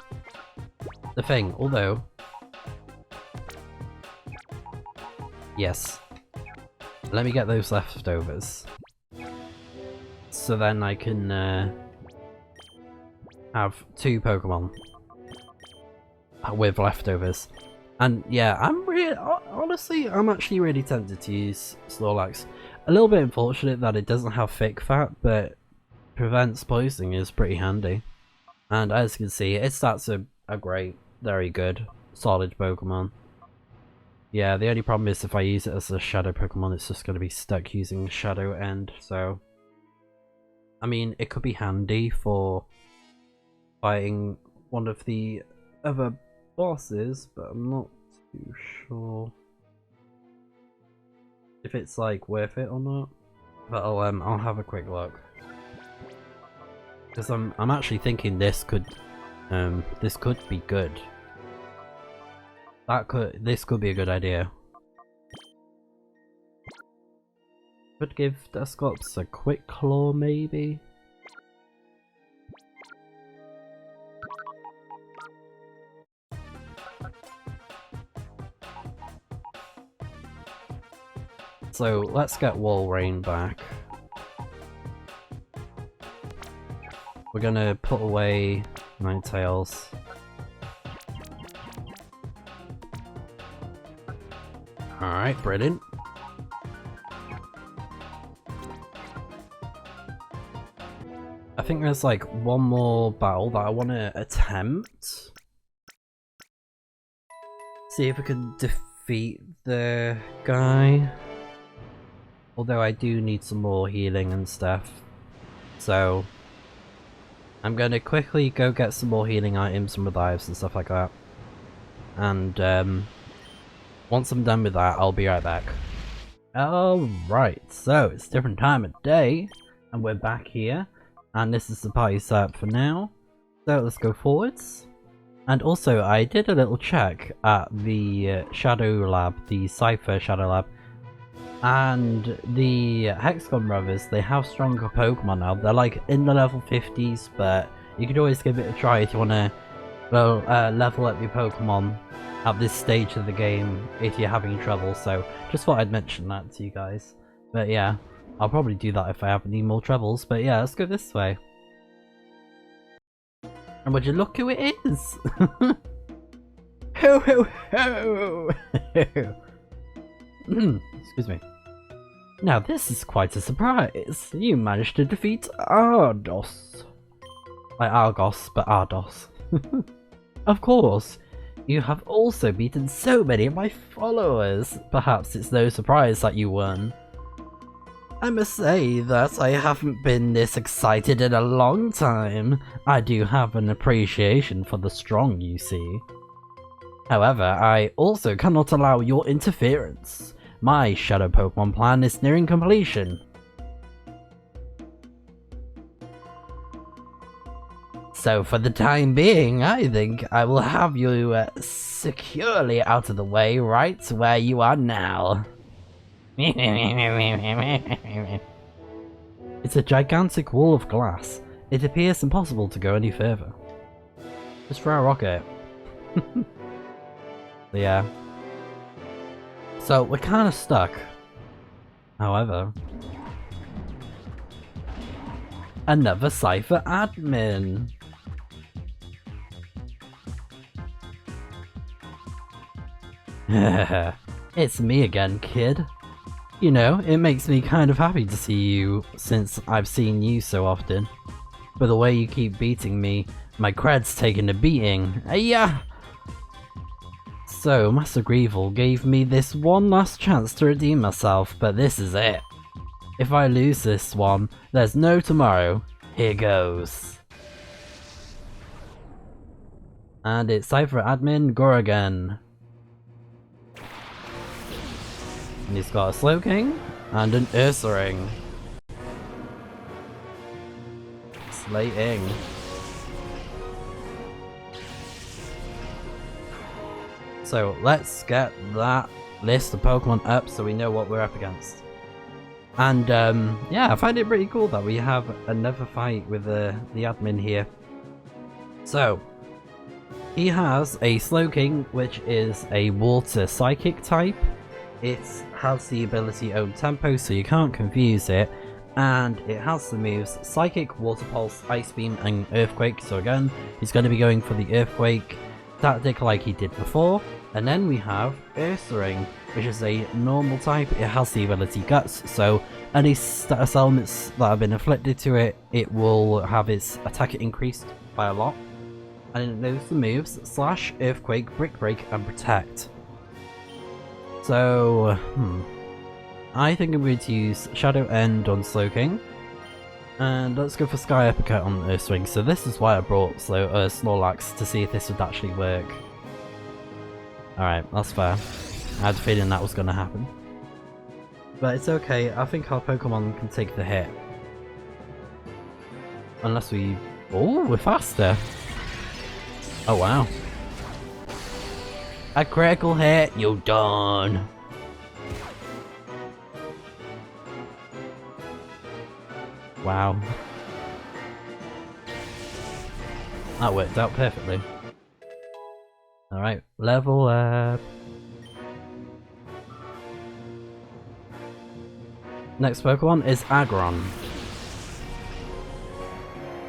thing, although yes. Let me get those leftovers. So then I can have 2 Pokemon with leftovers. And yeah, honestly, I'm actually really tempted to use Snorlax. A little bit unfortunate that it doesn't have thick fat, but prevents poisoning is pretty handy. And as you can see, its stats are great, very good, solid Pokemon. Yeah, the only problem is if I use it as a shadow Pokemon, it's just going to be stuck using Shadow End, so... I mean, it could be handy for fighting one of the other bosses, but I'm not too sure if it's like worth it or not. But I'll have a quick look, because I'm actually thinking this could be good. This could be a good idea. Could give Dusclops a quick claw, maybe. So let's get Walrein back. We're gonna put away Ninetales. Alright, brilliant. I think there's like one more battle that I want to attempt. See if I can defeat the guy. Although I do need some more healing and stuff. So I'm going to quickly go get some more healing items and revives and stuff like that. And once I'm done with that, I'll be right back. Alright, so it's a different time of day, and we're back here, and this is the party setup for now. So let's go forwards. And also, I did a little check at the Shadow Lab, the Cypher Shadow Lab, and the Hexagon Brothers, they have stronger Pokemon now. They're like in the level 50s, but you could always give it a try if you want to level up your Pokemon at this stage of the game if you're having trouble. So just thought I'd mention that to you guys. But yeah, I'll probably do that if I have any more troubles. But yeah, let's go this way. And would you look who it is? Ho ho ho! Excuse me. Now this is quite a surprise. You managed to defeat ARDOS. Like Argos, but ARDOS. Of course. You have also beaten so many of my followers. Perhaps it's no surprise that you won. I must say that I haven't been this excited in a long time. I do have an appreciation for the strong, you see. However, I also cannot allow your interference. My Shadow Pokemon plan is nearing completion. So for the time being, I think I will have you securely out of the way right where you are now. It's a gigantic wall of glass. It appears impossible to go any further. Just throw a rock at it. Yeah. So we're kind of stuck. However, another Cypher admin. It's me again, kid. You know, it makes me kind of happy to see you, since I've seen you so often. But the way you keep beating me, my cred's taking a beating. Yeah. So, Master Greevil gave me this one last chance to redeem myself, but this is it. If I lose this one, there's no tomorrow. Here goes. And it's Cypher admin Gorgon. And he's got a Slowking and an Ursaring. Slating. So let's get that list of Pokemon up so we know what we're up against. And yeah, I find it pretty cool that we have another fight with the admin here. So he has a Slowking, which is a water psychic type. It has the ability Own Tempo, so you can't confuse it, and it has the moves Psychic, Water Pulse, Ice Beam, and Earthquake. So again, he's going to be going for the Earthquake tactic like he did before. And then we have Ursaring, which is a normal type. It has the ability Guts, so any status elements that have been afflicted to it, it will have its attack increased by a lot. And it knows the moves Slash, Earthquake, Brick Break, and Protect. So, I think I'm going to use Shadow End on Slowking, and let's go for Sky Uppercut on Ursaring. So this is why I brought Snorlax, to see if this would actually work. Alright, that's fair. I had a feeling that was going to happen. But it's okay, I think our Pokemon can take the hit. Unless we... Oh, we're faster! Oh wow. A critical hit, you're done. Wow. That worked out perfectly. Alright, level up. Next Pokemon is Aggron.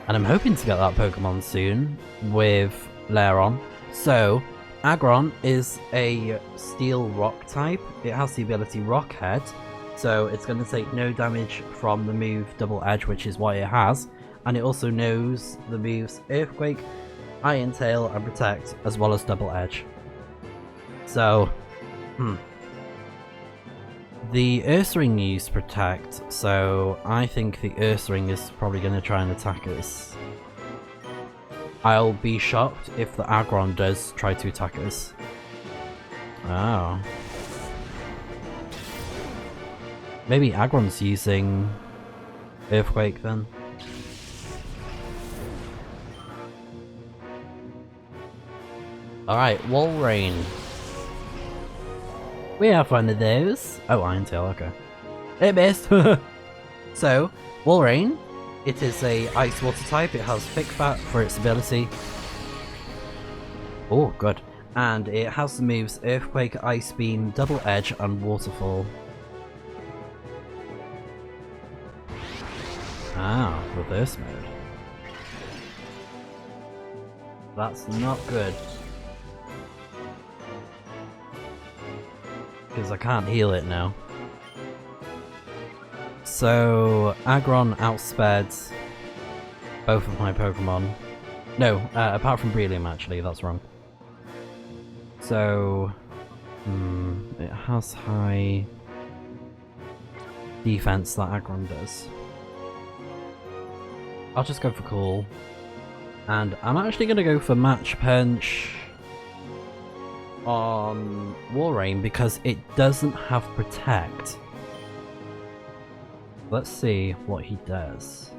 And I'm hoping to get that Pokemon soon with Lairon. So, Aggron is a Steel Rock type. It has the ability Rock Head, so it's going to take no damage from the move Double Edge, which is what it has. And it also knows the moves Earthquake, Iron Tail, and Protect, as well as Double Edge. So, the Ursaring used Protect, so I think the Ursaring is probably going to try and attack us. I'll be shocked if the Aggron does try to attack us. Oh. Maybe Aggron's using Earthquake then. Alright, Walrein. We have one of those. Oh, Iron Tail, okay. It missed! So, Walrein. It is a Ice Water type. It has Thick Fat for its ability. Oh, good. And it has the moves Earthquake, Ice Beam, Double Edge, and Waterfall. Ah, reverse mode. That's not good. Because I can't heal it now. So, Aggron outsped both of my Pokemon. No, apart from Breloom actually, that's wrong. So, it has high defense that Aggron does. I'll just go for cool. And I'm actually going to go for Match Punch on Walrein because it doesn't have Protect. Let's see what he does.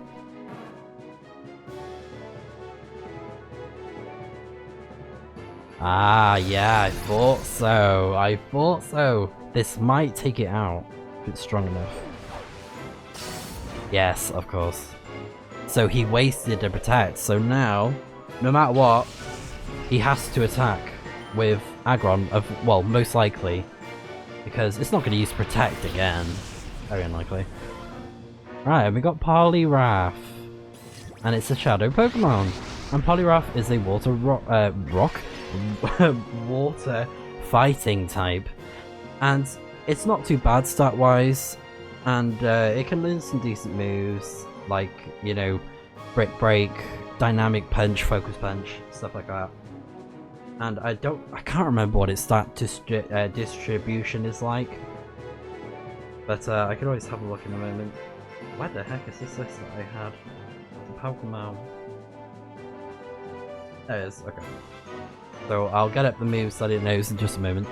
Ah, yeah, I thought so. I thought so. This might take it out if it's strong enough. Yes, of course. So he wasted a Protect, so now, no matter what, he has to attack with Aggron, well, most likely. Because it's not going to use Protect again. Very unlikely. Right, and we got Poliwrath. And it's a Shadow Pokemon. And Poliwrath is a water water fighting type. And it's not too bad stat-wise. And it can learn some decent moves. Like, you know, Brick Break, Dynamic Punch, Focus Punch, stuff like that. And I can't remember what its stat distribution is like. But I can always have a look in a moment. Where the heck is this list that I had? The Pokemon. There it is, okay. So I'll get up the moves that it knows in just a moment.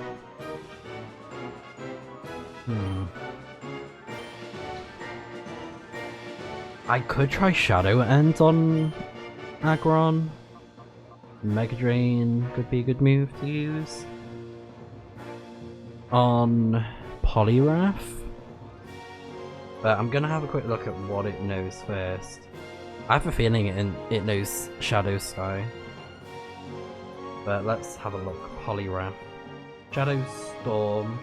I could try Shadow End on Aggron. Mega Drain could be a good move to use. On Poliwrath. But I'm gonna have a quick look at what it knows first. I have a feeling it knows Shadow Sky. But let's have a look. Poliwrath. Shadow Storm,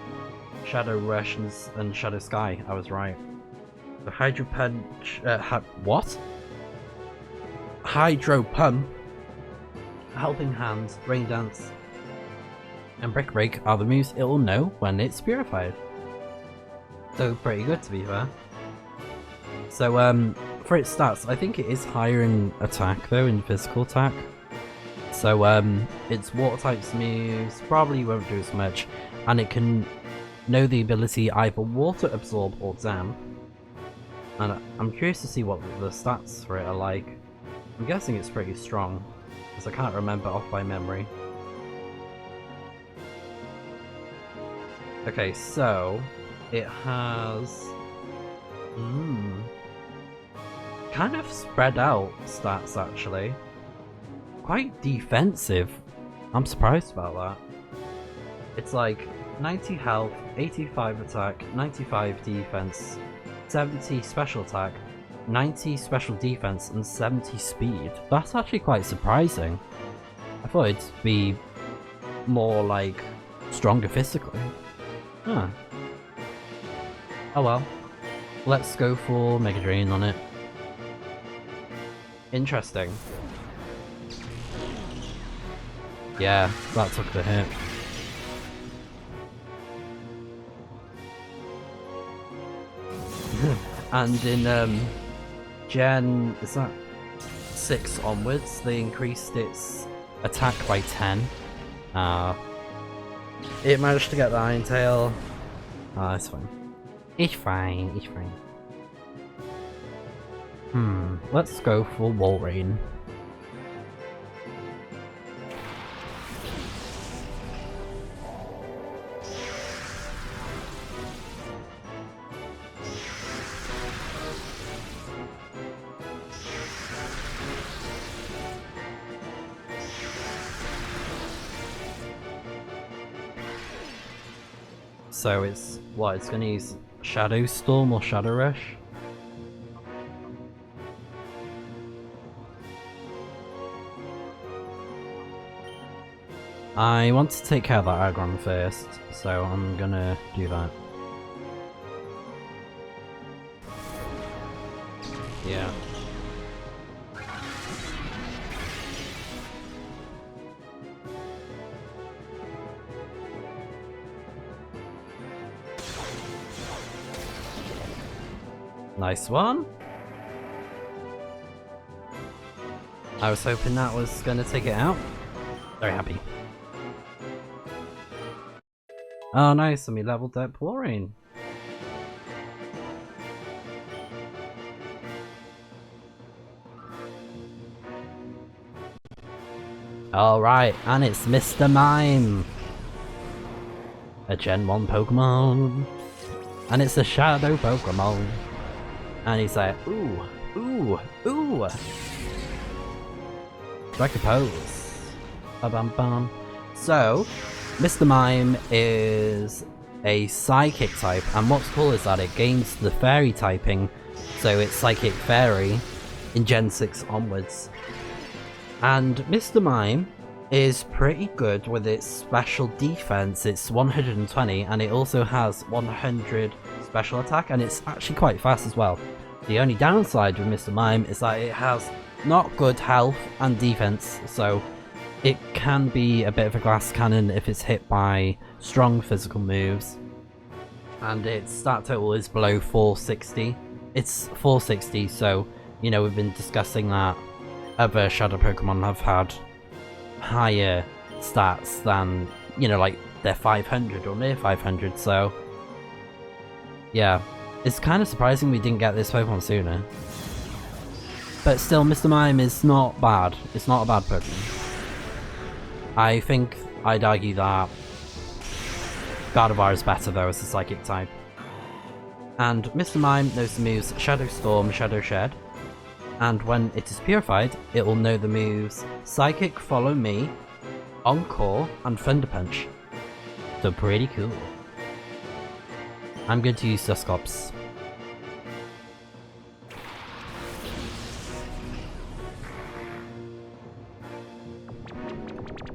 Shadow Rush, and Shadow Sky. I was right. The Hydro Punch. What? Hydro Pump, Helping Hand, Rain Dance, and Brick Break are the moves it will know when it's purified. So pretty good, to be fair. So for its stats, I think it is higher in attack though, in physical attack. So its water types moves probably won't do as much, and it can know the ability either Water Absorb or Damp. And I'm curious to see what the stats for it are like. I'm guessing it's pretty strong, because I can't remember off by memory. Okay, so it has kind of spread out stats actually. Quite defensive. I'm surprised about that. It's like 90 health, 85 attack, 95 defense, 70 special attack, 90 special defense, and 70 speed. That's actually quite surprising. I thought it'd be more like stronger physically. Huh. Oh well. Let's go for Mega Drain on it. Interesting. Yeah, that took the hit. And in Gen, is that 6 onwards, they increased its attack by 10. It managed to get the Iron Tail. It's fine. It's fine, it's fine. Let's go for Walrein. So it's what? It's gonna use Shadow Storm or Shadow Rush? I want to take care of that Aggron first, so I'm gonna do that. Yeah. Nice one. I was hoping that was gonna take it out. Very happy. Oh nice, and we leveled up Walrein. Alright, and it's Mr. Mime! A Gen 1 Pokemon! And it's a Shadow Pokemon! And he's like, ooh, ooh, ooh! Strike a pose. Ba-bam bam. So, Mr. Mime is a Psychic type, and what's cool is that it gains the Fairy typing, so it's Psychic Fairy in Gen 6 onwards. And Mr. Mime is pretty good with its special defense. It's 120, and it also has 100 special attack, and it's actually quite fast as well. The only downside with Mr. Mime is that it has not good health and defense, so it can be a bit of a glass cannon if it's hit by strong physical moves. And its stat total is below 460. It's 460, so, you know, we've been discussing that other Shadow Pokemon have had higher stats than, you know, like they're 500 or near 500, so yeah. It's kind of surprising we didn't get this Pokemon sooner. But still, Mr. Mime is not bad. It's not a bad Pokemon. I think I'd argue that Gardevoir is better though as a Psychic type. And Mr. Mime knows the moves Shadow Storm, Shadow Shed. And when it is purified, it will know the moves Psychic, Follow Me, Encore, and Thunder Punch. So pretty cool. I'm going to use Dusclops.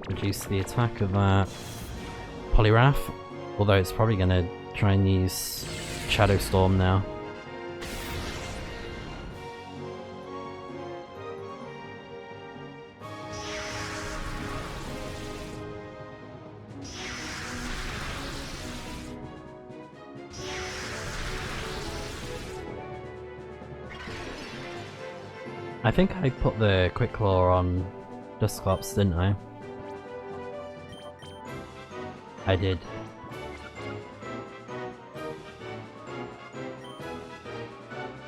Reduce the attack of that Poliwrath, although it's probably going to try and use Shadow Storm now. I think I put the Quick Claw on Dusclops, didn't I? I did.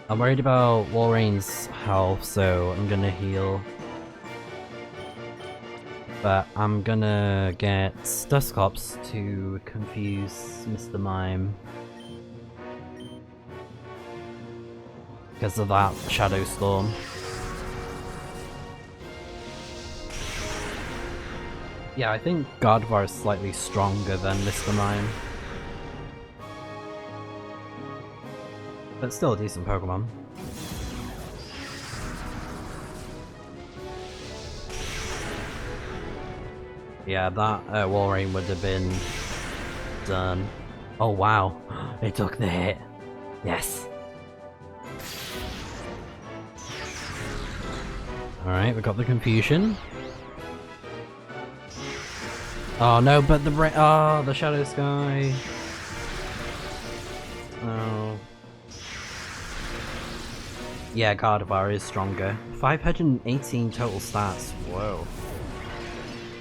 I'm worried about Walrein's health, so I'm gonna heal. But I'm gonna get Dusclops to confuse Mr. Mime. Because of that Shadow Storm. Yeah, I think Gardevoir is slightly stronger than Mr. Mime. But still a decent Pokemon. Yeah, that Walrein would have been done. Oh wow, it took the hit. Yes. Alright, we got the confusion. Oh no, but the Shadow Sky. Oh. Yeah, Gardevoir is stronger. 518 total stats. Whoa.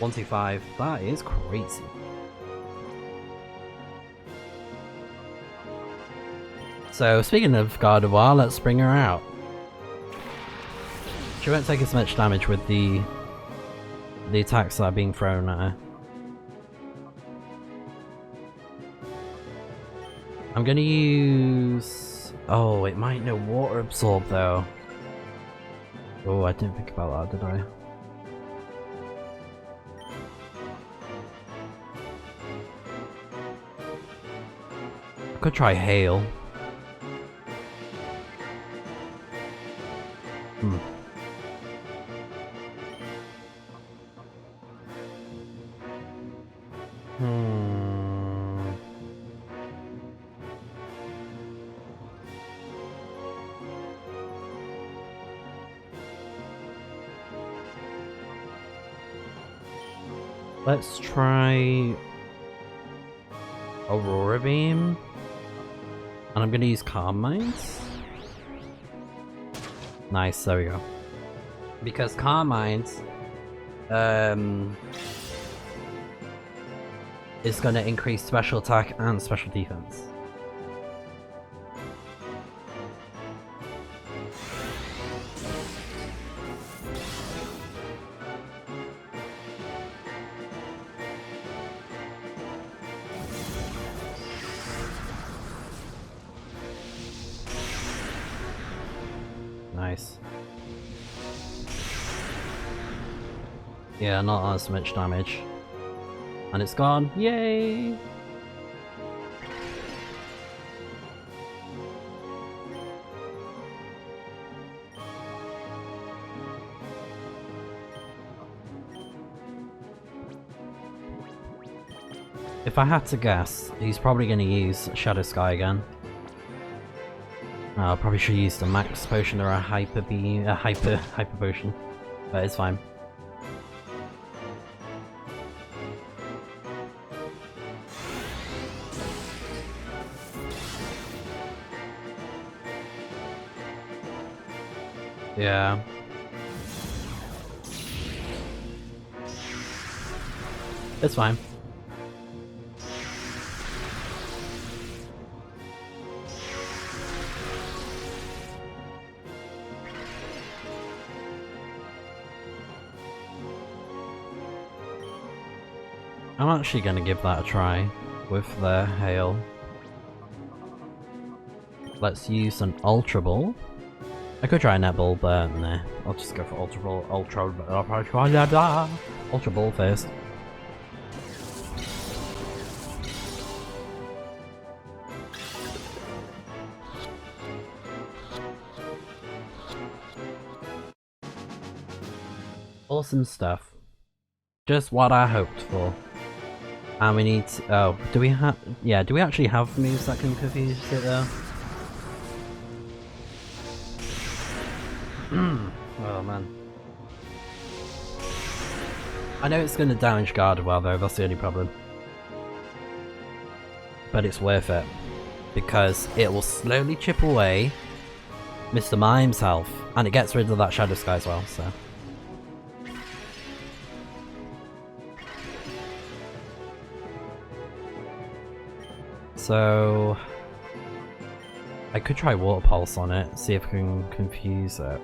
125. That is crazy. So, speaking of Gardevoir, let's bring her out. She won't take as much damage with the attacks that are being thrown at her. I'm gonna use... Oh, it might know Water Absorb though. Oh, I didn't think about that, did I? I could try Hail. Let's try Aurora Beam, and I'm gonna use Calm Minds. Nice, there we go. Because Calm Minds, is going to increase special attack and special defense. Nice. Yeah, not as much damage. And it's gone. Yay! If I had to guess, he's probably going to use Shadow Sky again. I probably should use the Max Potion or a Hyper Beam, a Hyper Potion, but it's fine. Yeah. It's fine. I'm actually going to give that a try with the hail. Let's use an Ultra Ball. I could try a Net Ball, but nah. I'll just go for Ultra Ball. Ultra Ball first. Awesome stuff. Just what I hoped for. And we need to, oh, do we have, yeah, do we actually have moves that can confuse it though? Oh man. I know it's going to damage Gardevoir though, that's the only problem. But it's worth it. Because it will slowly chip away Mr. Mime's health. And it gets rid of that Shadow Sky as well, so. So I could try Water Pulse on it, see if I can confuse it.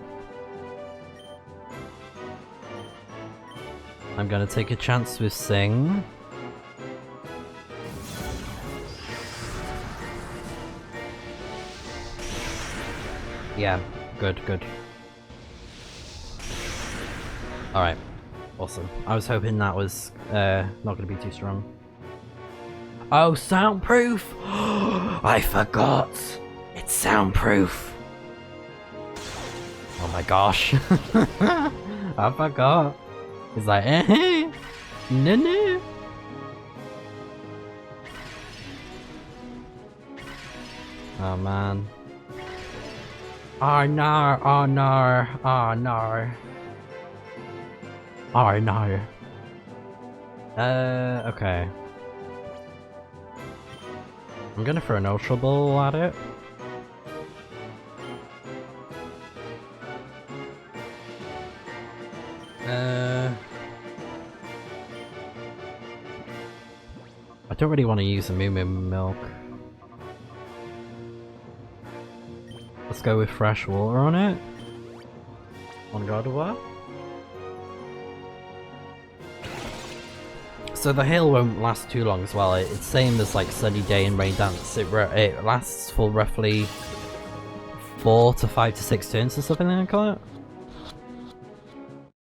I'm gonna take a chance with Sing. Yeah, good, good. Alright, awesome. I was hoping that was not gonna be too strong. Oh, soundproof! I forgot! It's soundproof! Oh my gosh. I forgot. It's like, no, no. Oh man. Oh no, oh no, oh no. Oh no. Okay. I'm gonna throw an Ultra Ball at it. I don't really want to use a Moo Moo Milk. Let's go with fresh water on it. On Gardevoir. So the hail won't last too long as well. It's same as like Sunny Day and Rain Dance. It lasts for roughly 4 to 5 to 6 turns or something like that.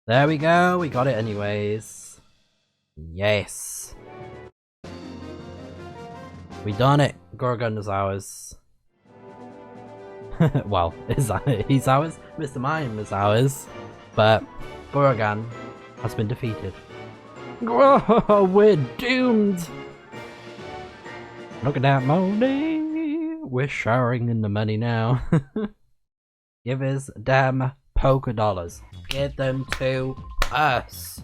There we go. We got it anyways. Yes. We done it. Gorgon is ours. Well, he's ours. Mr. Mime is ours. But Gorgon has been defeated. Whoa, we're doomed! Look at that money! We're showering in the money now. Give us damn poker dollars. Give them to us.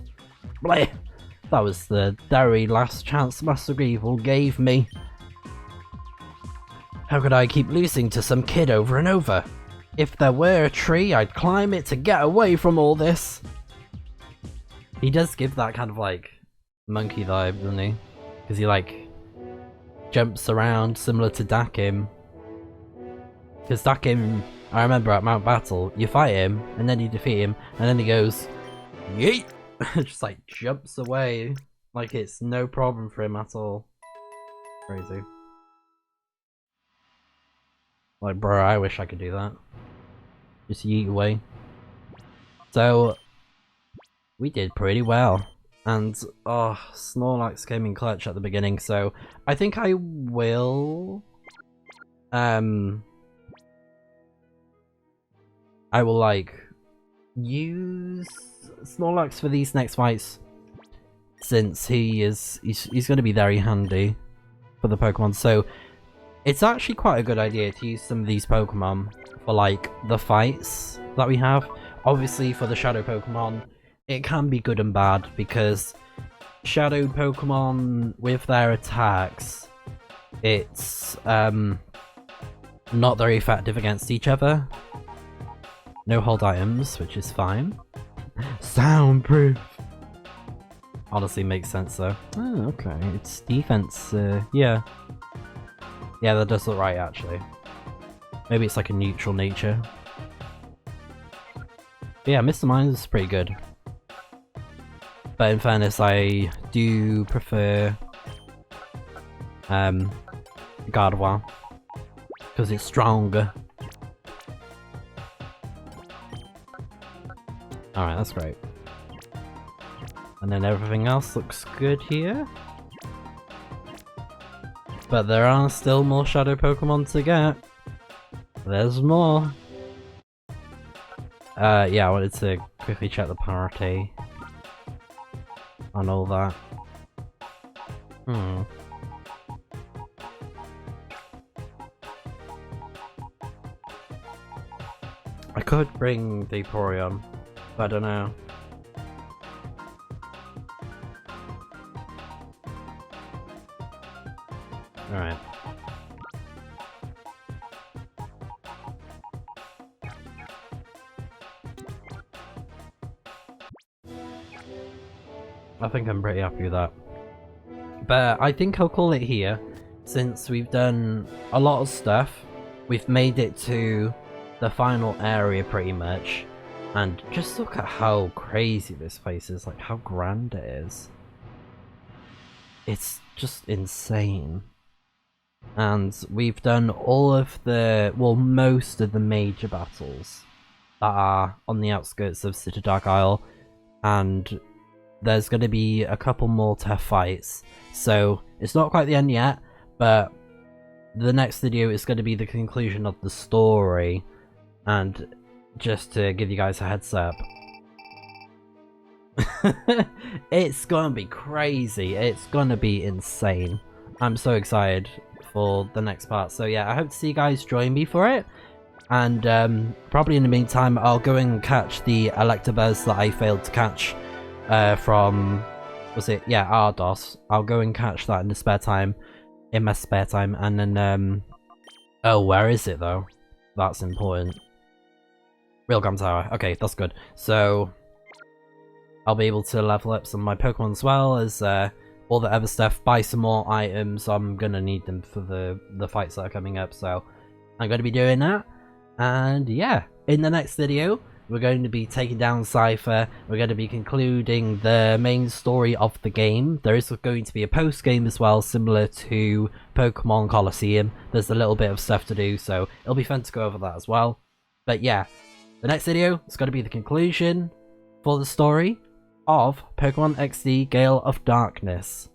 Bleh! That was the very last chance Master Greevil gave me. How could I keep losing to some kid over and over? If there were a tree, I'd climb it to get away from all this. He does give that kind of like monkey vibe, doesn't he? Because he like jumps around similar to Dakim. Because Dakim, I remember at Mount Battle, you fight him and then you defeat him and then he goes yeet, just like jumps away like it's no problem for him at all. Crazy. Like, bro, I wish I could do that. Just yeet away. So we did pretty well. And, oh, Snorlax came in clutch at the beginning, so I think I will... I will, like, use Snorlax for these next fights, since he's going to be very handy for the Pokemon. So it's actually quite a good idea to use some of these Pokemon for, like, the fights that we have. Obviously, for the Shadow Pokemon, it can be good and bad, because Shadow Pokemon, with their attacks, it's not very effective against each other. No hold items, which is fine. Soundproof! Honestly makes sense though. Oh, okay. It's defense, yeah. Yeah, that does look right actually. Maybe it's like a neutral nature. But yeah, Mr. Mines is pretty good. But in fairness, I do prefer Gardevoir, because it's stronger. Alright, that's great. And then everything else looks good here. But there are still more Shadow Pokemon to get. There's more. Yeah, I wanted to quickly check the parity on all that. I could bring Vaporeon, but I don't know. Alright. I think I'm pretty happy with that. But I think I'll call it here, since we've done a lot of stuff. We've made it to the final area pretty much. And just look at how crazy this place is, like how grand it is. It's just insane. And we've done all of the, well, most of the major battles that are on the outskirts of City Dark Isle, and there's going to be a couple more tough fights. So it's not quite the end yet, but the next video is going to be the conclusion of the story. And just to give you guys a heads up, it's gonna be crazy. It's gonna be insane. I'm so excited for the next part. So yeah, I hope to see you guys join me for it. And probably in the meantime, I'll go and catch the Electabuzz that I failed to catch from, was it? Yeah, ARDOS. I'll go and catch that in the spare time, in my spare time. And then, oh, where is it though? That's important. Railgun Tower. Okay, that's good. So I'll be able to level up some of my Pokemon as well as all the other stuff. Buy some more items. I'm gonna need them for the fights that are coming up. So I'm gonna be doing that. And yeah, in the next video, we're going to be taking down Cypher. We're going to be concluding the main story of the game. There is going to be a post game as well, similar to Pokemon Colosseum. There's a little bit of stuff to do, so it'll be fun to go over that as well. But yeah. The next video is going to be the conclusion for the story of Pokemon XD Gale of Darkness.